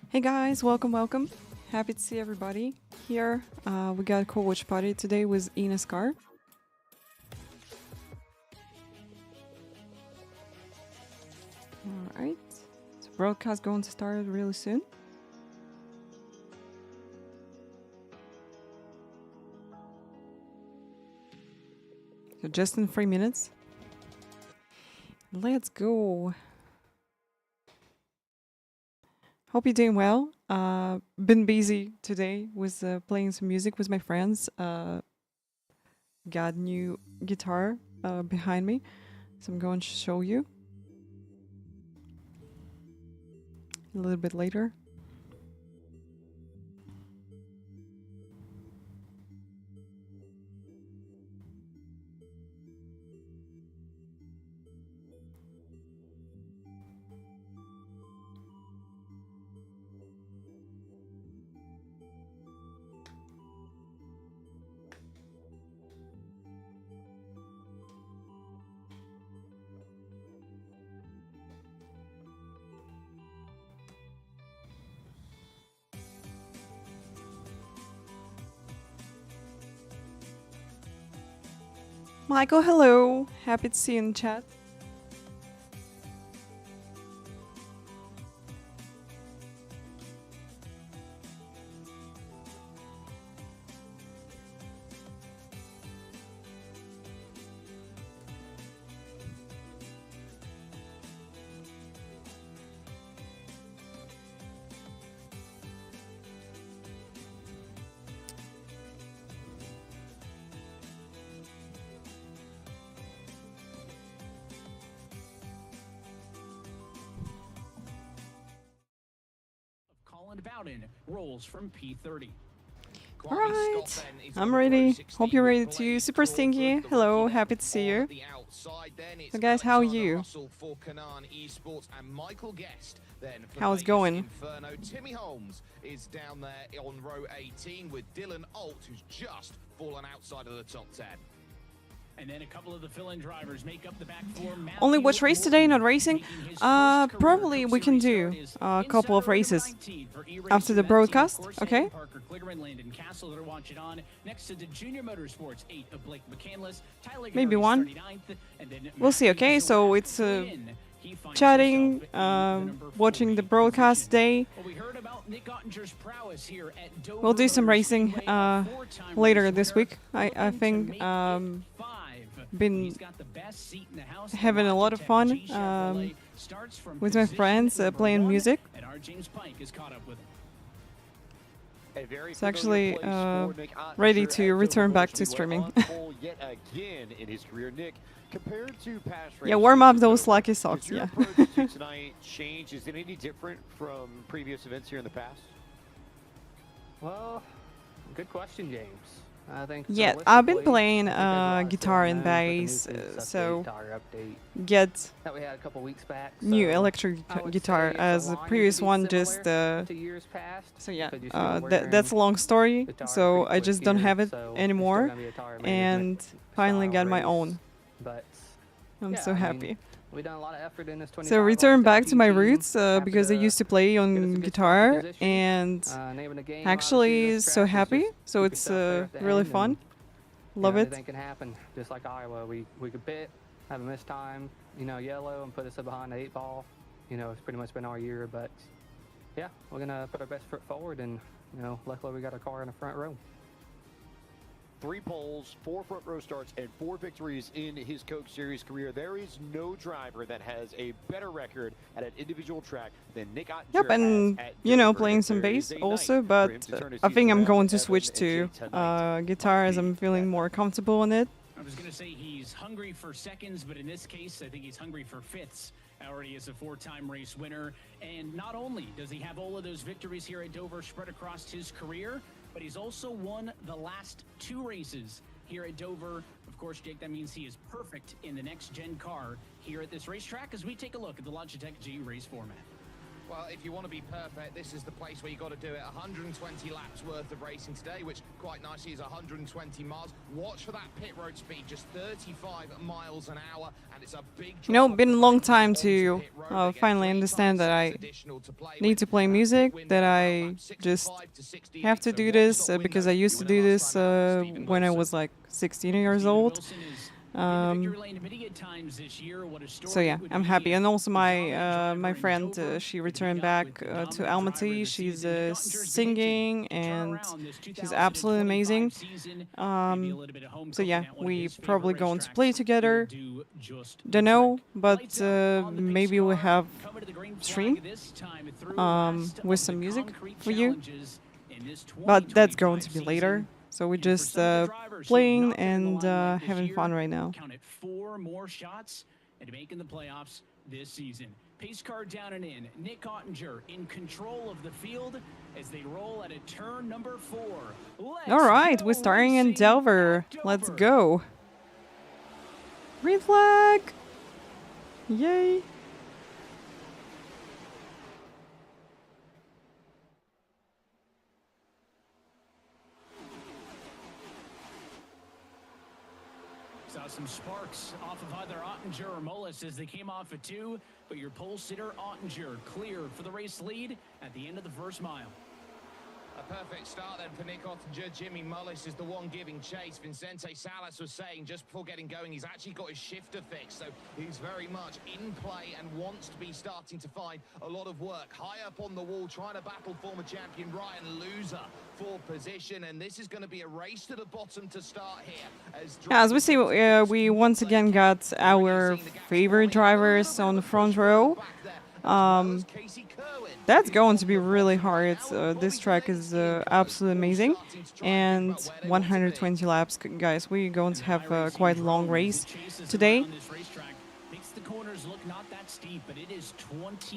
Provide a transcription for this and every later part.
Hey guys, welcome. Happy to see everybody here. We got a co-watch party today with eNASCAR. Alright, so broadcast going to start really soon. So just in 3 minutes. Let's go. Hope you're doing well. Been busy today with playing some music with my friends. Got new guitar behind me, so I'm going to show you a little bit later. Michael, hello. Happy to see you in chat. Rolls from P30. Alright, I'm ready. Hope you're ready too. Super Stinky, hello, happy to see you. So guys, how are you? How's it going? Timmy Holmes is down there on row 18 with Dylan Alt, who's just fallen outside of the top 10. And then a couple of the fill-in drivers make up the back four. Only watch race today, not racing? Probably we can do a couple of races after the broadcast, okay? Maybe one. We'll see, okay? So it's chatting, watching the broadcast today. We'll do some racing later this week, I think. Been having a lot of fun starts from with my position friends number playing 1, music. and our James Pike is caught up with him. It's actually ready to return back to streaming. Yeah, warm up those lucky socks. Yeah. Tonight change? Is it any different from previous events here in the past? Well, good question, James. I think Yeah, I've been stylistically, playing I think there's a lot guitar still and unknowns with the new bass, Phoenix so guitar update get that we had a couple weeks back. new so electric I would guitar say it's as the aligning to previous be one similar just to years past, so yeah, because you're still that's a wearing long story, guitar so pretty I quick just don't here, have it so it's still anymore, gonna be a guitar and management finally style got my race. own. But I'm yeah, so I mean, happy. we've done a lot of effort in this 25 So return back to my team roots after because I the- used to play get us a on good guitar, starting position. and Naming the game, actually obviously, this so track is happy. just So keep it's yourself there at the really end, fun. and, Love it. Anything can happen, just like Iowa. We could pit, have a missed time, yellow, and put us behind the 8 ball. It's pretty much been our year, but yeah, we're gonna put our best foot forward, and luckily we got a car in the front row. 3 poles, 4 front row starts, and 4 victories in his Coke Series career. There is no driver that has a better record at an individual track than Nick Ottinger. Yep, and playing some bass also, but I think I'm going to switch to guitar as I'm feeling more comfortable on it. I was going to say he's hungry for seconds, but in this case, I think he's hungry for fifths. Already is a 4-time race winner. And not only does he have all of those victories here at Dover spread across his career, but he's also won the last 2 races here at Dover. Of course, Jake, that means he is perfect in the next-gen car here at this racetrack as we take a look at the Logitech G race format. Well, if you want to be perfect, this is the place where you got to do it. 120 laps worth of racing today, which quite nicely is 120 miles. Watch for that pit road speed, just 35 miles an hour, and it's a big drop Been a long time onto to pit road. They get finally 3 understand that times I additional to play need with. to play music, Wind that around I lap just 65 to 68, have to so do watch this that because I window. used to You do were the this last time out, Stephen when I Wilson. was like 16 years Steven old. Wilson is in the victory Um, lane many a times this year. What a story So yeah, it would I'm be. happy, and also my Dominant my driver in friend Dover, she but returned he got back with the to dominant driver Almaty. this She's season. Nick Ottinger's been singing, itching to turn and around this she's absolutely 2025 amazing. season. Maybe a little bit of home So cooking yeah, at one of we his favorite probably going to racetracks play will together. do just the Don't know, trick. but Lights out on the big maybe we scar, have coming to the green flag stream this time through with last of some the music concrete for you. challenges in this But that's going 2025 to be later. season. So we're And for just some of the drivers who have playing not been in the and limelight this having year, fun right now. counted 4 more shots and making the playoffs this season. Pace car down and in. Nick Ottinger in control of the field as they roll at a turn number 4. Let's All right, go we're starting in racing Dover. at Let's Dover. go. Green flag! Yay! Saw some sparks off of either Ottinger or Mullis as they came off at 2, but your pole sitter Ottinger cleared for the race lead at the end of the first mile. A perfect start then for Nick Ottinger. Jimmy Mullis is the one giving chase. Vincente Salas was saying just before getting going, he's actually got his shifter fixed, so he's very much in play and wants to be starting to find a lot of work. High up on the wall, trying to battle former champion Ryan Loser for position, and this is going to be a race to the bottom to start here. As we see, we once again got our favorite drivers on the front row. That's going to be really hard. This track is absolutely amazing. And 120 laps, guys. We're going to have a quite long race today.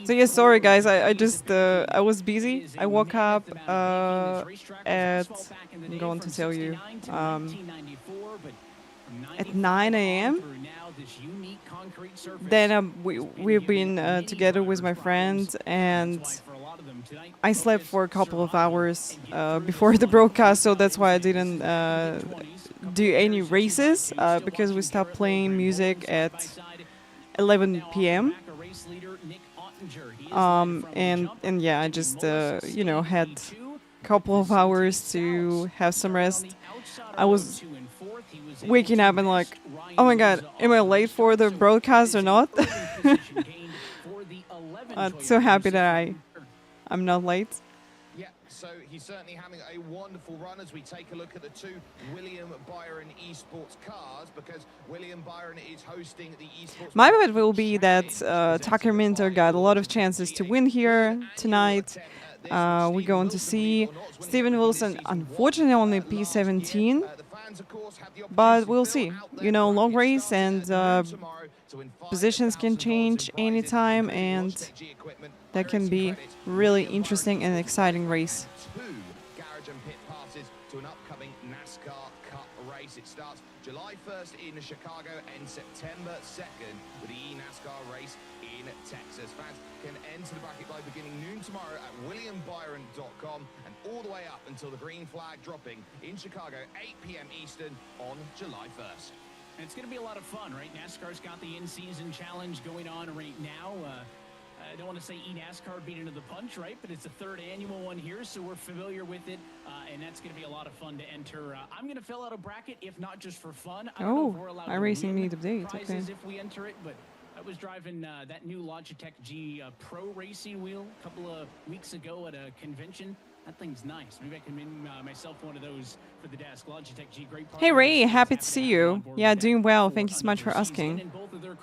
So yeah, sorry guys, I just I was busy. I woke up at, I'm going to tell you, at 9 a.m. Then we've been together with my friends, and I slept for a couple of hours before the broadcast, so that's why I didn't do any races because we stopped playing music at 11 p.m. And yeah, I just had a couple of hours to have some rest. I was waking up and like, oh my god, am I late for the broadcast or not? I'm so happy that I'm not late. So he's certainly having a wonderful run as we take a look at the two William Byron esports cars, because William Byron is hosting the esports. My bet will be that Tucker Minter got a lot of chances to win here tonight. We're going to see Steven Wilson, unfortunately, on the P17, but we'll see. You know, long race and positions can change anytime, and that can be really interesting and exciting race. Two garage and pit passes to an upcoming NASCAR Cup race. It starts July 1st in Chicago and September 2nd with the eNASCAR race in Texas. Fans can enter the bracket by beginning noon tomorrow at williambyron.com and all the way up until the green flag dropping in Chicago, 8 p.m. Eastern on July 1st. And it's going to be a lot of fun, right? NASCAR's got the in-season challenge going on right now. I don't want to say eNASCAR beat into the punch, right? But it's the third annual one here, so we're familiar with it, and that's going to be a lot of fun to enter. I'm going to fill out a bracket, if not just for fun. I don't know if we're allowed to iRacing win need update. Okay. prizes if we enter it, but I was driving that new Logitech G Pro racing wheel a couple of weeks ago at a convention. That thing's nice. Maybe I can win myself one of those for the desk. Logitech G, great. Hey Ray, happy to see you. Yeah, doing well. Thank you so much for asking.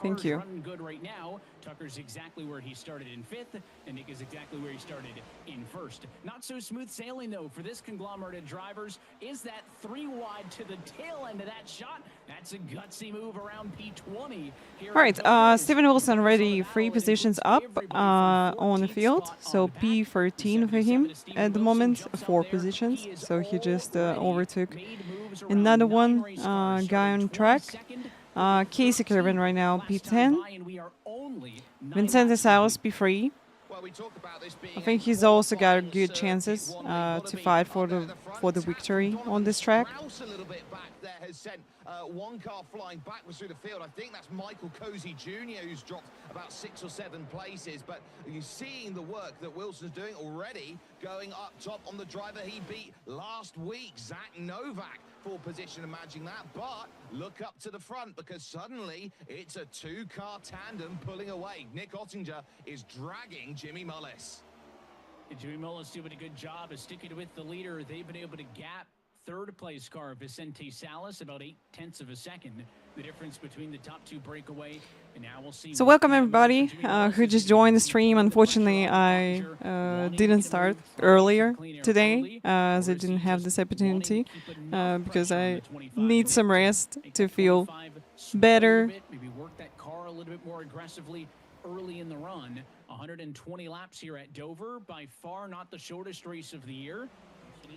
Thank you. Good right now. Tucker's exactly where he started in 5th, and Nick is exactly where he started in 1st. Not so smooth sailing, though, for this conglomerate of drivers. Is that 3 wide to the tail end of that shot? That's a gutsy move around P20. All right, Steven Wilson already 3 positions up on the field, so P13 for him at the moment, 4 positions. So he just overtook another one guy on track. Casey Kirvin right now P10. Vincent Salas P3. I think he's also got good chances to fight for the victory on this track. Has sent one car flying backwards through the field. I think that's Michael Cozy Jr. who's dropped about 6 or 7 places. But you're seeing the work that Wilson's doing already, going up top on the driver he beat last week, Zach Novak. 4th position, imagining that. But look up to the front, because suddenly it's a 2-car tandem pulling away. Nick Ottinger is dragging Jimmy Mullis. Jimmy Mullis doing a good job of sticking with the leader. They've been able to gap 3rd place car, Vicente Salas, about 0.8 of a second. The difference between the top 2 breakaway, and now we'll see. So welcome everybody who just joined the stream. Unfortunately, I didn't start earlier today as I didn't have this opportunity because I need some rest to feel better. Maybe work that car a little bit more aggressively early in the run. 120 laps here at Dover, by far not the shortest race of the year.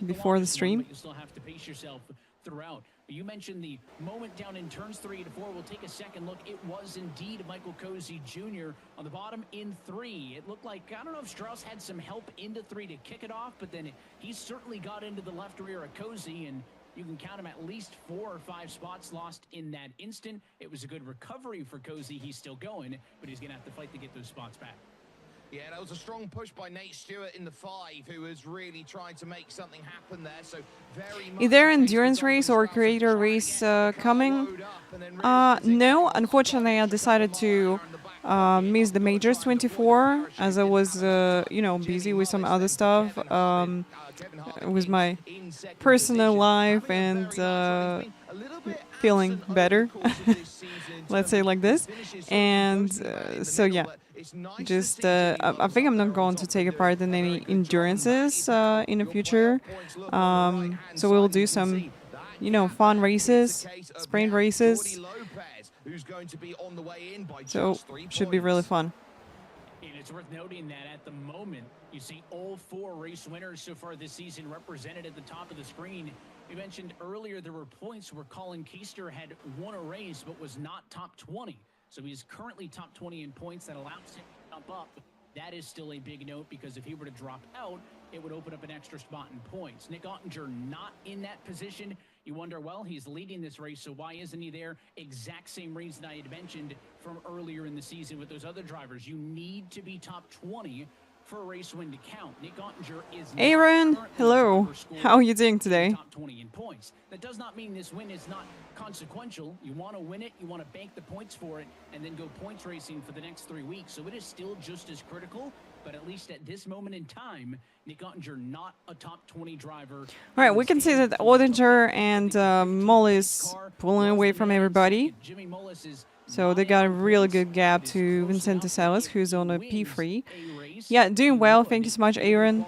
Before the stream. You still have to pace yourself throughout. You mentioned the moment down in turns 3 to 4. We'll take a second look. It was indeed Michael Cozy Jr. on the bottom in 3. It looked like, I don't know if Strauss had some help into 3 to kick it off, but then he certainly got into the left rear of Cozy, and you can count him at least 4 or 5 spots lost in that instant. It was a good recovery for Cozy. He's still going, but he's going to have to fight to get those spots back. Yeah, that was a strong push by Nate Stewart in the 5, who was really trying to make something happen there. So very much. Is there an endurance race or creator race coming? No, unfortunately, I decided to miss the Majors 24 as I was, you know, busy with some other stuff. With my personal life and feeling better, let's say like this. And so yeah. Just, I think I'm not going to take a part in any endurances in the future. So we'll do some, you know, fun races, sprint races. So should be really fun. And it's worth noting that at the moment, you see all 4 race winners so far this season represented at the top of the screen. We mentioned earlier there were points where Colin Keister had won a race but was not top 20. So he's currently top 20 in points. That allows him to jump up. That is still a big note, because if he were to drop out, it would open up an extra spot in points. Nick Ottinger not in that position. You wonder, well, he's leading this race, so why isn't he there? Exact same reason I had mentioned from earlier in the season with those other drivers. You need to be top 20 for a race win to count. Nick Ottinger is Aaron, hello. How are you doing today? Top 20 in points. That does not mean this win is not consequential. You want to win it, you want to bank the points for it, and then go points racing for the next 3 weeks. So it is still just as critical but at least at this moment in time, Nick Ottinger not a top 20 driver. All right, we can see that Ottinger and Molly is pulling away from everybody. Jimmy Mullis is So they got a really good gap to Vincent Salas, who's on a P3. Yeah, doing well. Thank you so much, Aaron.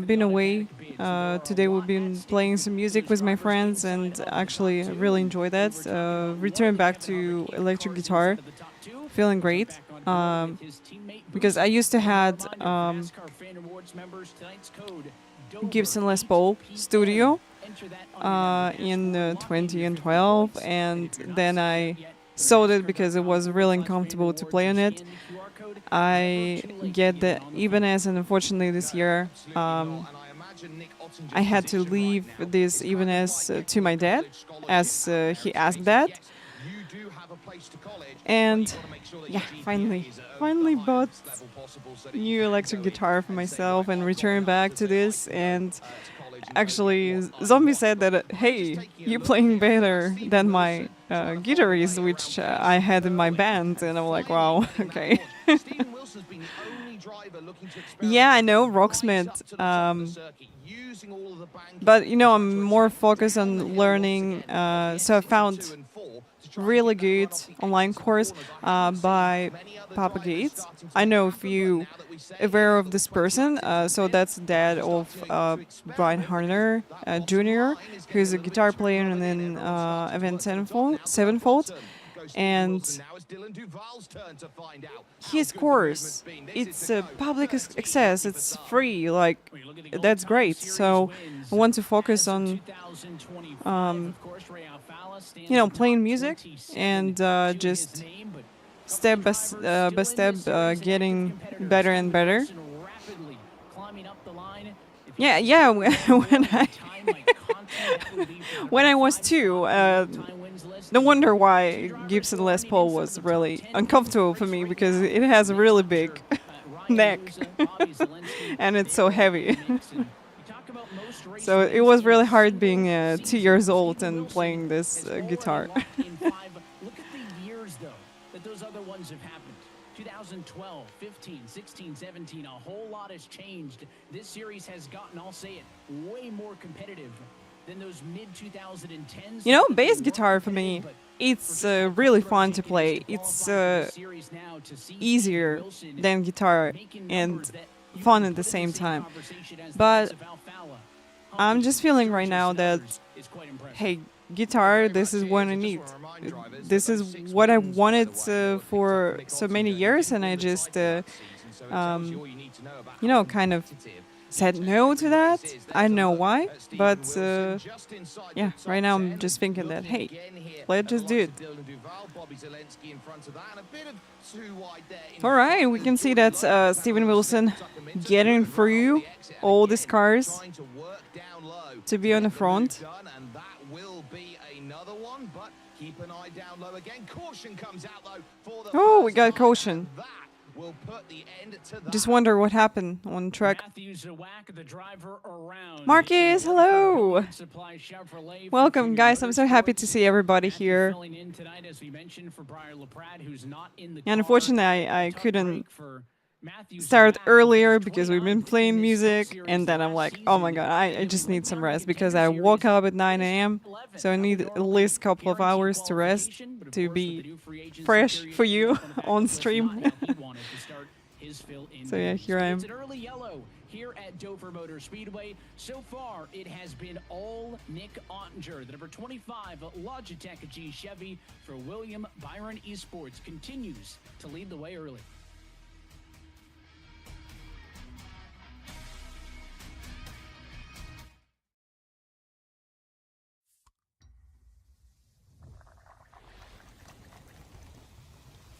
Been away. Today we've been playing some music with my friends and actually really enjoy that. Returned back to electric guitar. Feeling great. Because I used to had Gibson Les Paul Studio in 2012, and then I sold it because it was really uncomfortable to play on it. I get the Ibanez, and unfortunately this year I had to leave this Ibanez to my dad, as he asked that. And yeah, finally bought new electric guitar for myself and returned back to this. And actually, Zombie said that, hey, you're playing better than my guitarist, which I had in my band. And I'm like, wow, okay. Yeah, I know, Rocksmith. But, you know, I'm more focused on learning. So I found really good online course by Papa Gates. I know if you aware of this person. So that's dad of Brian Harner Jr., who's a guitar player and then Event Sevenfold. And his course, it's public access, it's free, like, that's great. So I want to focus on you know, playing music and just step by step getting better and better. Yeah, when I was 2, no wonder why Gibson Les Paul was really uncomfortable for me, because it has a really big neck and it's so heavy. So it was really hard being 2 years old and playing this guitar. Look at the years, though, that those other ones have happened. 2012, 15, 16, 17, a whole lot has changed. This series has gotten, I'll say it, way more competitive than those mid-2010s. You know, bass guitar for me, it's really fun to play. It's easier than guitar and fun at the same time. But I'm just feeling right now that, hey, guitar, this is what I need. This is what I wanted for so many years, and I just, you know, kind of said no to that. I don't know why, but yeah, right now I'm just thinking that, hey, let's just do it. All right, we can see that Steven Wilson getting through all these cars to be on the front. Oh, we got caution. Just wonder what happened on track. Marcus, hello! Welcome, guys. I'm so happy to see everybody here. And unfortunately, I couldn't start earlier because we've been playing music, and then I'm like, oh my god, I just need some rest because I woke up at 9 a.m. So I need at least a couple of hours to rest to be fresh for you on stream. So yeah, here I am. It's an early yellow here at Dover Motor Speedway. So far, it has been all Nick Ottinger. The number 25 Logitech G Chevy for William Byron Esports continues to lead the way early.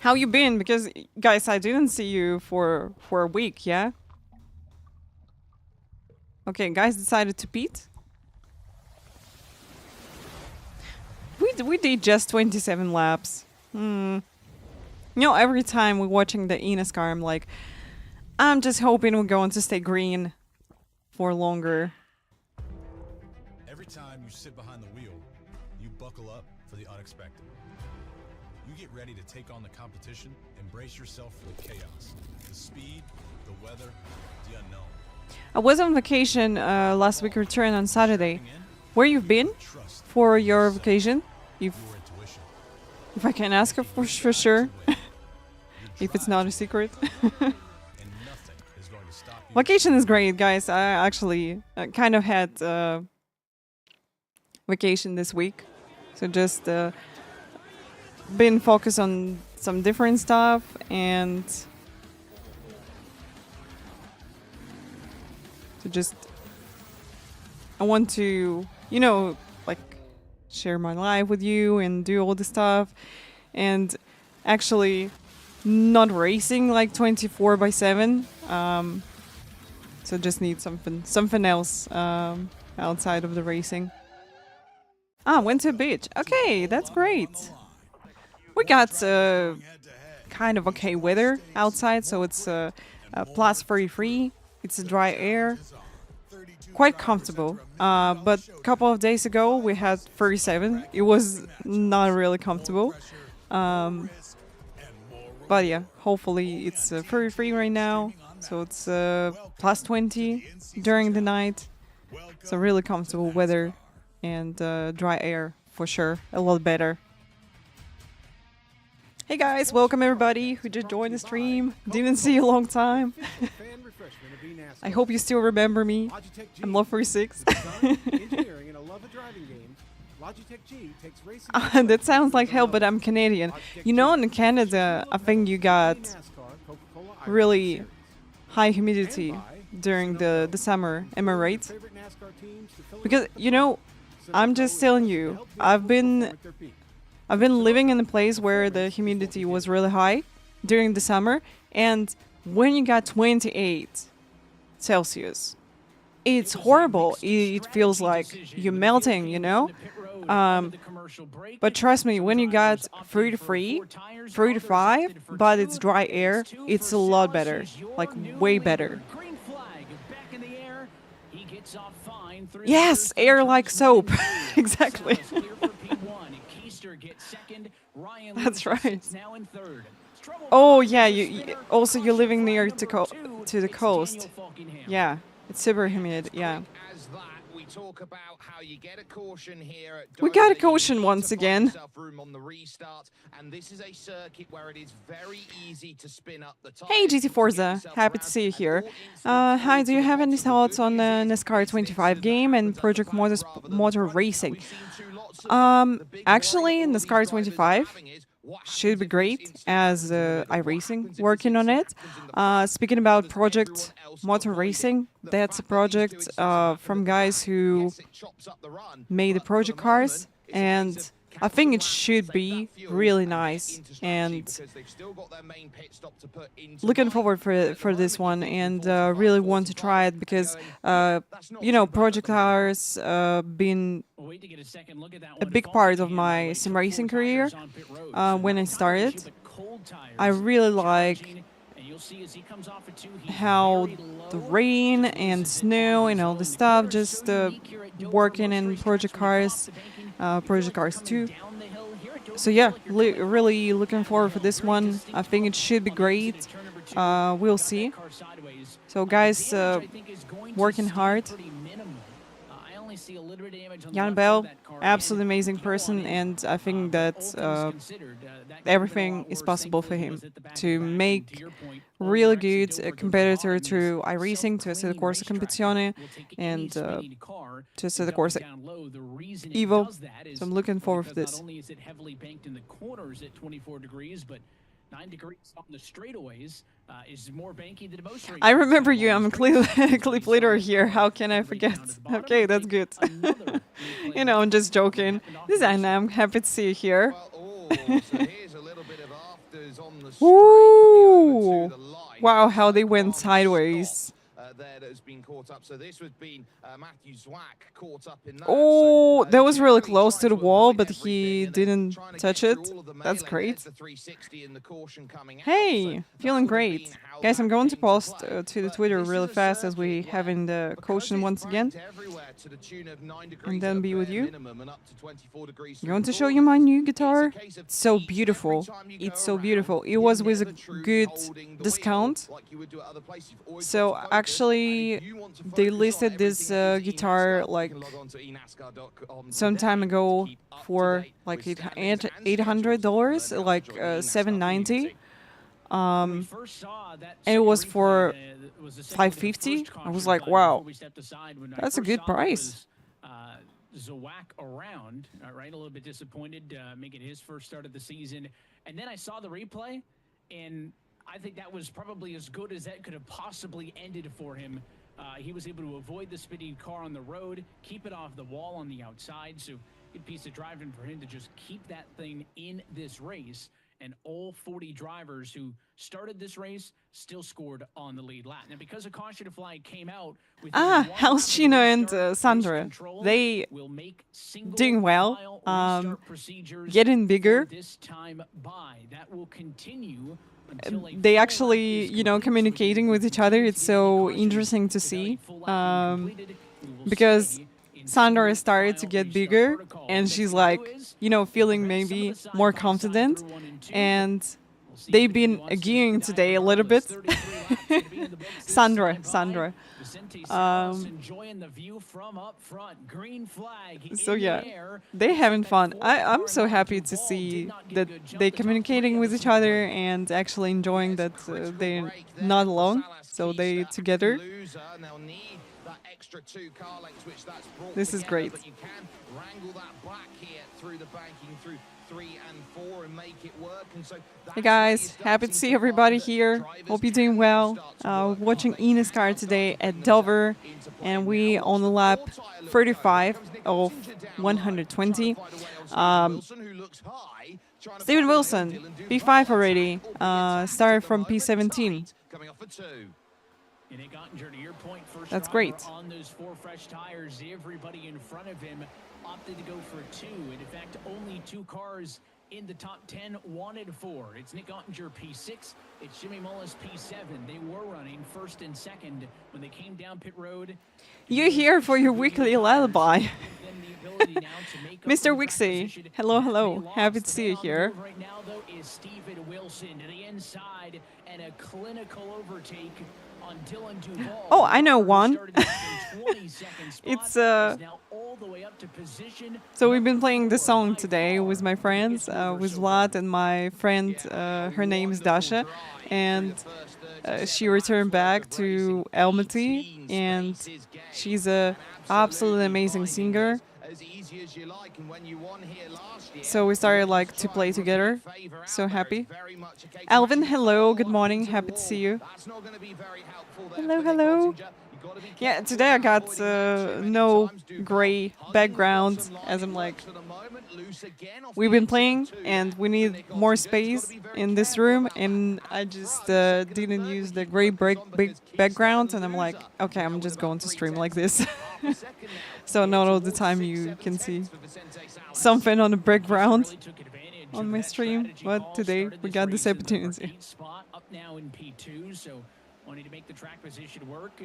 How you been? Because, guys, I didn't see you for a week, yeah? Okay, guys decided to beat. We did just 27 laps. You know, every time we're watching the eNASCAR, I'm like, I'm just hoping we're going to stay green for longer. Every time you sit behind the wheel, you buckle up for the unexpected. You get ready to take on the competition, embrace yourself for the chaos, the speed, The weather, the unknown. I was on vacation last week, returned on Saturday. Where you've been for your vacation? If Your intuition. I can ask, of course, for sure. If it's not a secret. And nothing is going to stop you. Vacation is great, guys. I actually kind of had vacation this week, so just been focused on some different stuff, and so just I want to, you know, like share my life with you and do all the stuff, and actually not racing like 24/7. So just need something else outside of the racing. Ah, went to a beach. Okay, that's great. We got kind of okay weather outside, so it's plus 33. It's a dry air, quite comfortable. But a couple of days ago we had 37. It was not really comfortable. But yeah, hopefully it's 33 right now, so it's plus 20 during the night. So really comfortable weather and dry air for sure, a lot better. Hey guys, welcome everybody who just joined the stream. Didn't see you a long time. I hope you still remember me. I'm LoveFortySix. That sounds like hell, but I'm Canadian. You know, in Canada, I think you got really high humidity during the summer. Am I right? Because, you know, I'm just telling you, I've been living in a place where the humidity was really high during the summer, and when you got 28 Celsius, it's horrible. It feels like you're melting, you know? But trust me, when you got 33, 35, but it's dry air, it's a lot better. Like, way better. Yes, air like soap. Exactly. That's right. Oh yeah, also you're living near to the coast. Yeah, it's super humid. Yeah. Talk about how you get a caution here. We got a caution once again. On the restart, and this is a circuit where it is very easy to spin up the tires. Hey GT Forza, happy to see you here. Hi, do you have any thoughts on the NASCAR 25 game and Project Motor Racing? Actually, NASCAR 25 should be great as iRacing working on it. Speaking about Project Motor Racing, that's a project from guys who made the project cars, and I think it should be really nice, and looking forward for this one, and really want to try it because you know, project cars been a big part of my sim racing career when I started. I really like how the rain and snow and all the stuff, just working in project cars 2. So yeah, really looking forward for this one. I think it should be great. We'll see. So guys, working hard. Jan Bell, absolutely amazing person, and I think that everything is possible for him to make really good competitor to iRacing, to Essere Corsa Competizione, and to Essere Corsa Evo. So I'm looking forward to this. 9 degrees on the straightaways is more banky than most. I remember you. I'm a clip leader here. How can I forget? Okay, that's good. You know, I'm just joking. Designer, I'm happy to see you here. Ooh! Wow, how they went sideways. there that has been caught up. So this has been Matthew Zwack caught up in that. Oh, that was really Jerry close to trying the wall, avoid but he everything and then didn't trying to touch get it. through all of the That's melee. great. There's the 360 and the caution coming out. Hey, So that feeling would have great. been how Guys, I'm that going to came post play. to the But Twitter this really is a fast as we circuit have where, in the because caution it's once again. banked everywhere to the tune of 9 degrees And then at a be with bare you. minimum and up to 24 degrees I'm through going the to show you my corners. new It's a guitar. case of It's so each and every beautiful. time you It's go so around, beautiful. It you're was with a never truly good holding the discount. wheel like you would do at other places. You've always So got to focus, actually, and if you want to they focus on listed this everything that is guitar eNASCAR, like you can log on to eNASCAR.com some today time to ago keep up to for date like with standings and $800, schedules. Learn how to like join the eNASCAR $790. community. When we first saw that And it was second for replay, it was essentially the $550. first I was caution like, flag wow, before we stepped aside. When I that's a first good saw that price. was, Zawak around, right? A little bit disappointed, making his first start of the season. And then I saw the replay, and I think that was probably as good as that could have possibly ended for him. He was able to avoid the speeding car on the road, keep it off the wall on the outside. So good piece of driving for him to just keep that thing in this race. And all 40 drivers who started this race still scored on the lead lap. Now, because a caution flag came out, with Halcino and Sandra, they doing well, getting bigger. This time by that will continue. They actually, you know, communicating with each other. It's so interesting to see, because Sandra started to get bigger, and she's like, you know, feeling maybe more confident, and they've been agreeing today a little bit. Sandra. So yeah, they having fun. I'm so happy to see that they communicating with each other and actually enjoying that they're not alone. So they together. This is great. But you can wrangle that back here through the banking through 3 and 4 and make it work. And so hey guys, happy to see everybody here. Hope you're doing well. Watching eNASCAR today at Dover, and we on the lap 35 of 120. Steven Wilson, P5 already. Started from P17. Coming off for 2. And it got to your point, first that's great. On those 4 fresh tires, everybody in front of him opted to go for 2. And in fact, only 2 cars in the top 10 wanted 4. It's Nick Ottinger P6. It's Jimmy Mullis P7. They were running first and second when they came down pit road. You're here for your weekly lullaby. Mr. Wixie, hello. Happy to see you here. Right now, though, is Steven Wilson to the inside and a clinical overtake on Dylan Duval. Oh, I know one. It's so we've been playing the song today with my friends, with Vlad and my friend. Her name is Dasha, and she returned back to Almaty, and she's a absolutely amazing singer. So we started like to play together. So happy. Alvin, hello, good morning, happy to see you. Hello. Yeah, today I got no gray background, as I'm like, we've been playing and we need more space in this room, and I just didn't use the gray background, and I'm like, okay, I'm just going to stream like this. So not all the time you can see something on the background on my stream, but today we got this opportunity. Up now in P2, so wanting to make the track position work.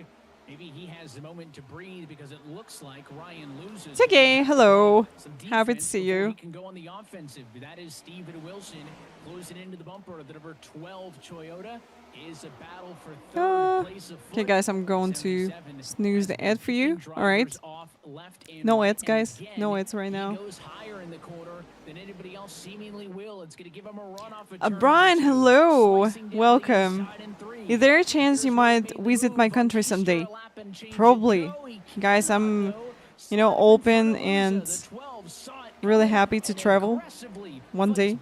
Maybe he has the moment to breathe because it looks like Ryan loses. Okay, hello. Happy to see you. He can go on the offensive. That is Steven Wilson closing into the bumper of the number 12 Toyota. Is a battle for third place. Okay, guys, I'm going to snooze the ad for you. All right. No ads, guys. No ads right now. Brian, hello. Welcome. Is there a chance you might visit my country someday? Probably. Guys, I'm, you know, open and really happy to travel one day.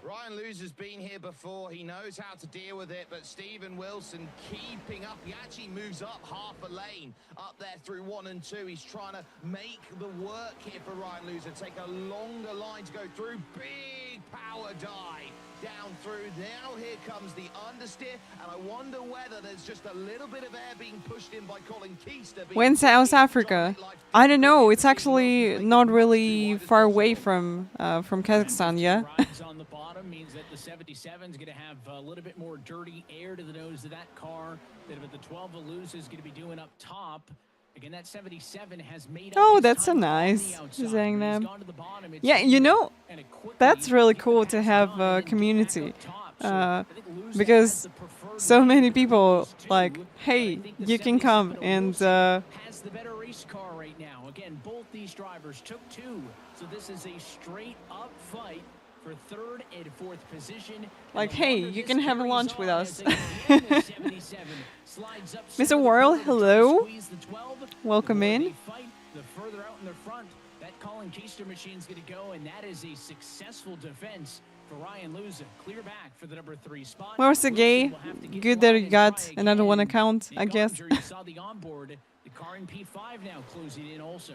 Ryan Luz has been here before. He knows how to deal with it, but Steven Wilson keeping up. He actually moves up half a lane up there through 1 and 2. He's trying to make the work here for Ryan Luz and take a longer line to go through. Big power dive down through. Now here comes the understeer, and I wonder whether there's just a little bit of air being pushed in by Colin Keister. When South Africa? I don't know. It's actually not really far away from Kazakhstan, yeah. Rides on the bottom means that the 77 is going to have a little bit more dirty air to the nose of that car than what the 12 Velouz is going to be doing up top. Again, that 77 has made Oh, up that's so nice, saying that. Yeah, you know, that's really cool to have a community, because so many people like, hey, you can come and has the better race car right now. Again, both these drivers took two, so this is a straight up fight for third and fourth position. like, hey, you can have a lunch with us. Mr. Worrell, hello. Welcome in. The further out in the front, that Colin Keister machine is going to go, and that is a successful defense for Ryan Luza. Clear back for the number 3 spot. Where's the gay? Good that you got another one account, I guess. You saw the onboard. The car in P5 now closing in also.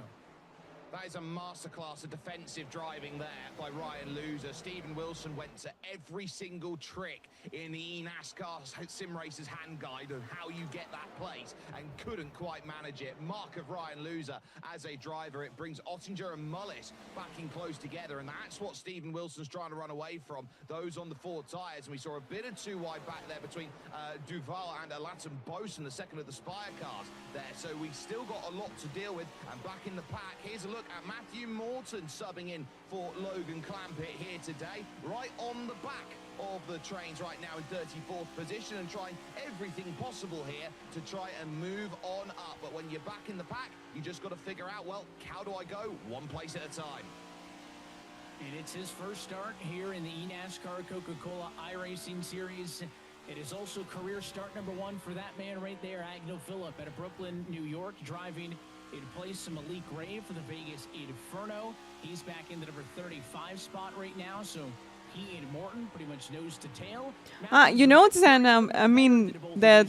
That is a masterclass of defensive driving there by Ryan Luza. Stephen Wilson went to every single trick in the eNASCAR Sim Racers hand guide of how you get that place and couldn't quite manage it. Mark of Ryan Luza as a driver. It brings Ottinger and Mullis back in close together, and that's what Stephen Wilson's trying to run away from, those on the 4 tyres. And we saw a bit of too wide back there between Duval and Alaton Bosun, the second of the Spire cars there. So we've still got a lot to deal with. And back in the pack, here's a look at Matthew Morton subbing in for Logan Clampett here today, right on the back of the trains right now in 34th position, and trying everything possible here to try and move on up. But when you're back in the pack, you just got to figure out, well, how do I go one place at a time? And it's his first start here in the eNASCAR Coca-Cola iRacing Series. It is also career start number 1 for that man right there, Agno Phillip, out of Brooklyn, New York, driving in place of Malik Gray for the Vegas Inferno. He's back in the number 35 spot right now, so he and Morton pretty much nose to tail. You know, Zen, I mean that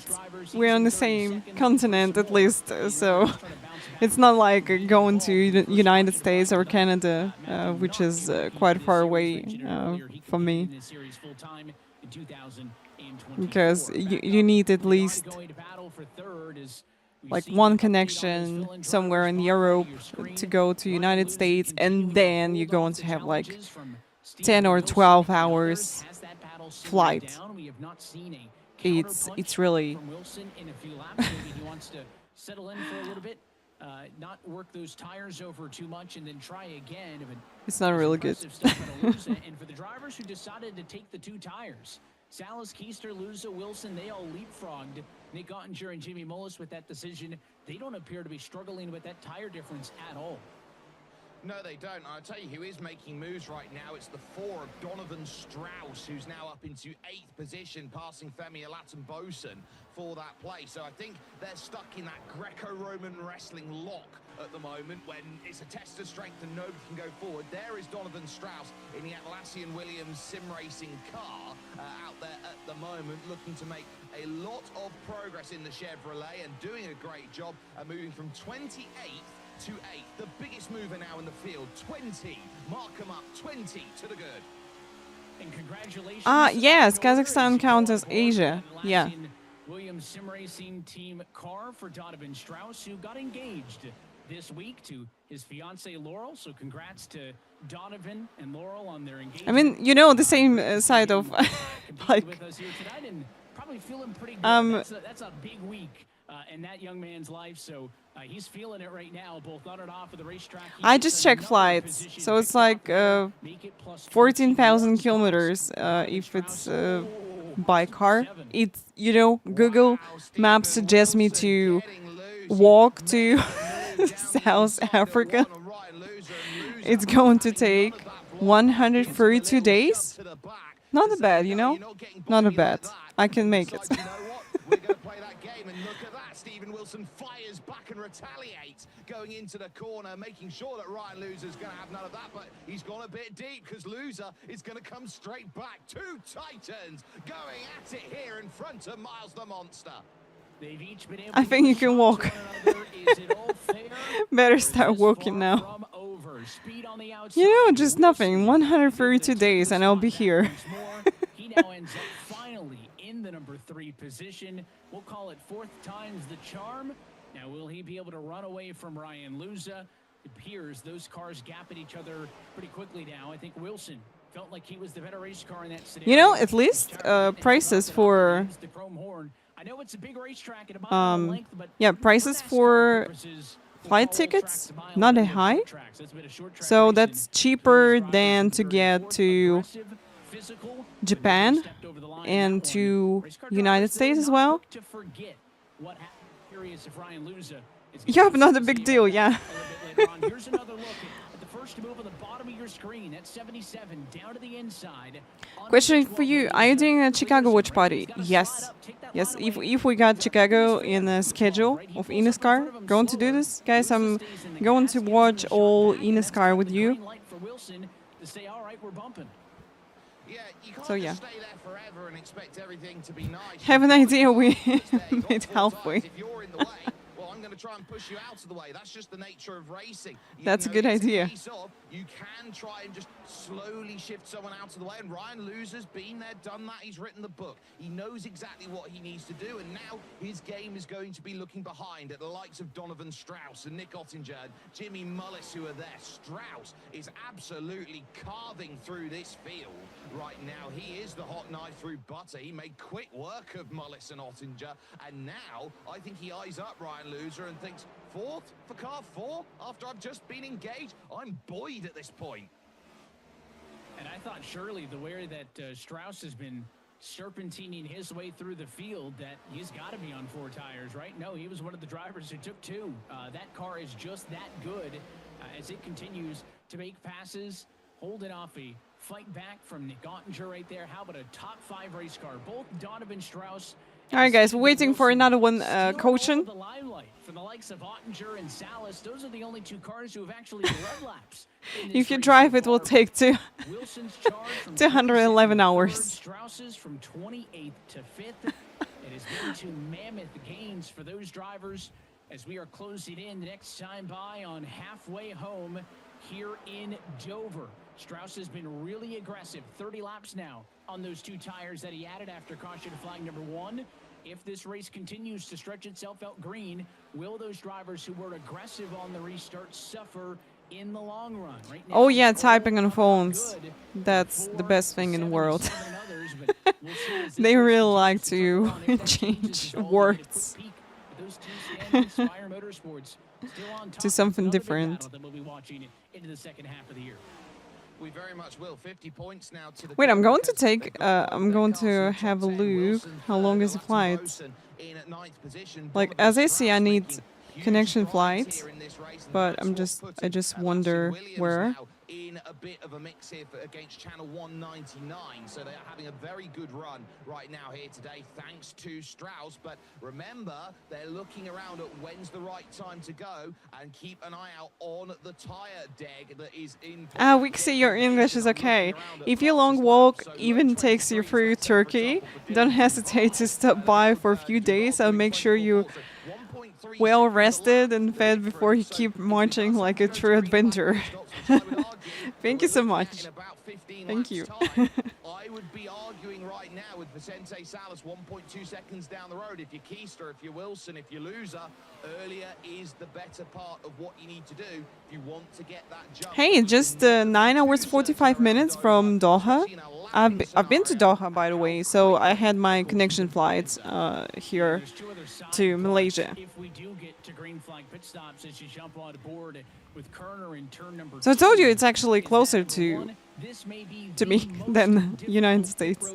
we're on the same continent at least, so it's not like going to the United States or Canada, which is quite far away from me, because you need at least like one connection somewhere in Europe to go to United States, and then you're going to have like 10 or 12 hours flight. It's really settle in for a little bit, not work those tires over too much, and then try again. It's not really good. And for the drivers who decided to take the 2 tires, Salas, Keister, Luza, Wilson, they all leapfrogged Nick Ottinger and Jimmy Mullis with that decision. They don't appear to be struggling with that tire difference at all. No, they don't. I'll tell you who is making moves right now. It's the 4 of Donovan Strauss, who's now up into 8th position, passing Femi Alaton-Bosun for that place. So I think they're stuck in that Greco-Roman wrestling lock at the moment, when it's a test of strength and nobody can go forward. There is Donovan Strauss in the Atlassian Williams sim racing car out there at the moment, looking to make a lot of progress in the Chevrolet and doing a great job, moving from 28th to 8th. The biggest mover now in the field, 20. Mark them up, 20 to the good. And congratulations. Yes, Kazakhstan counts as Asia. Yeah. Williams sim racing team car for Donovan Strauss, who got engaged this week to his fiancee Laurel. So congrats to Donovan and Laurel on their engagement. I mean, you know, the same side of like with us here tonight and probably feeling pretty good. That's a big week in that young man's life. So he's feeling it right now, both on and off of the racetrack. I just checked flights, so it's like 14,000 kilometers if it's by car. It's, you know, Google Maps suggests me to walk to South Africa. It's going to take 132 days. Not bad, you know? Not bad. I can make it. We're going to play that game, and look at that. Stephen Wilson fires back and retaliates, going into the corner, making sure that Ryan Loser's going to have none of that, but he's gone a bit deep because Loser is going to come straight back. 2 Titans going at it here in front of Miles the Monster. They've each been able I think you to can walk. Better start walking now. You know, just nothing. 132 days and I'll be here. now ends up finally in the number 3 position. We'll call it 4th time's the charm. Now, will he be able to run away from Ryan Luza? It appears those cars gap at each other pretty quickly now. I think Wilson felt like he was the better race car in that scenario. You know, at least prices for I know it's a big racetrack at a mile in length, but yeah, prices for flight tickets not that high, so that's cheaper than to get to Japan and to United States as well. Yeah, but not a big deal, yeah. Here's another look at the first move on the bottom of your screen. That's 77 down to the inside. Question for you: are you doing a Chicago watch party? Yes. Yes, if we got Chicago in the schedule of eNASCAR, going to do this, guys. I'm going to watch all eNASCAR with you. So yeah. Have an idea we made halfway. I'm going to try and push you out of the way. That's just the nature of racing. That's a good idea. You can try and just slowly shift someone out of the way. And Ryan Luzer's been there, done that. He's written the book. He knows exactly what he needs to do. And now his game is going to be looking behind at the likes of Donovan Strauss and Nick Ottinger and Jimmy Mullis, who are there. Strauss is absolutely carving through this field right now. He is the hot knife through butter. He made quick work of Mullis and Ottinger. And now I think he eyes up Ryan Luzer and thinks, 4th for car 4 after I've just been engaged? I'm buoyed at this point. And I thought surely the way that Strauss has been serpentining his way through the field that he's got to be on 4 tires, right? No, he was one of the drivers who took 2. That car is just that good as it continues to make passes, holding off a fight back from Nick Ottinger right there. How about a top 5 race car? Both Donovan Strauss. All right, guys, we're waiting for another one, caution. The limelight for the likes of Ottinger and Salas. Those are the only 2 cars who have actually run laps. If you drive, it will take 211 hours. Strauss's from 28th to 5th. It has been 2 mammoth gains for those drivers as we are closing in the next time by on halfway home here in Dover. Strauss has been really aggressive. 30 laps now on those 2 tires that he added after caution flag number 1. If this race continues to stretch itself out green, will those drivers who were aggressive on the restart suffer in the long run? Right now, Oh yeah, typing on phones. That's the best thing in the world. They really like to change words to something different. We very much will. 50 points now to the Wait, I'm going to take, I'm going to have a look. How long is the flight? Like, as I see, I need connection flight, but I just wonder where. In a bit of a mix here against channel 199, so they are having a very good run right now here today thanks to Strauss. But remember, they're looking around at when's the right time to go and keep an eye out on the tire deck that is in. We can see your English is okay. If your long walk even takes you through Turkey, don't hesitate to stop by for a few days and make sure you well rested and fed before you keep marching like a true adventurer. Thank you so much. Thank you. I would be arguing right now with Vicente Salas 1.2 seconds down the road. If you're Keister, if you're Wilson, if you're Loser, earlier is the better part of what you need to do if you want to get that jump. Hey, just 9 hours 45 minutes from Doha. I've been to Doha, by the way, so I had my connection flights here to Malaysia. If we do get to green flag pit stops as you jump on board with Kerner in turn number So I told you it's actually closer to me than United States.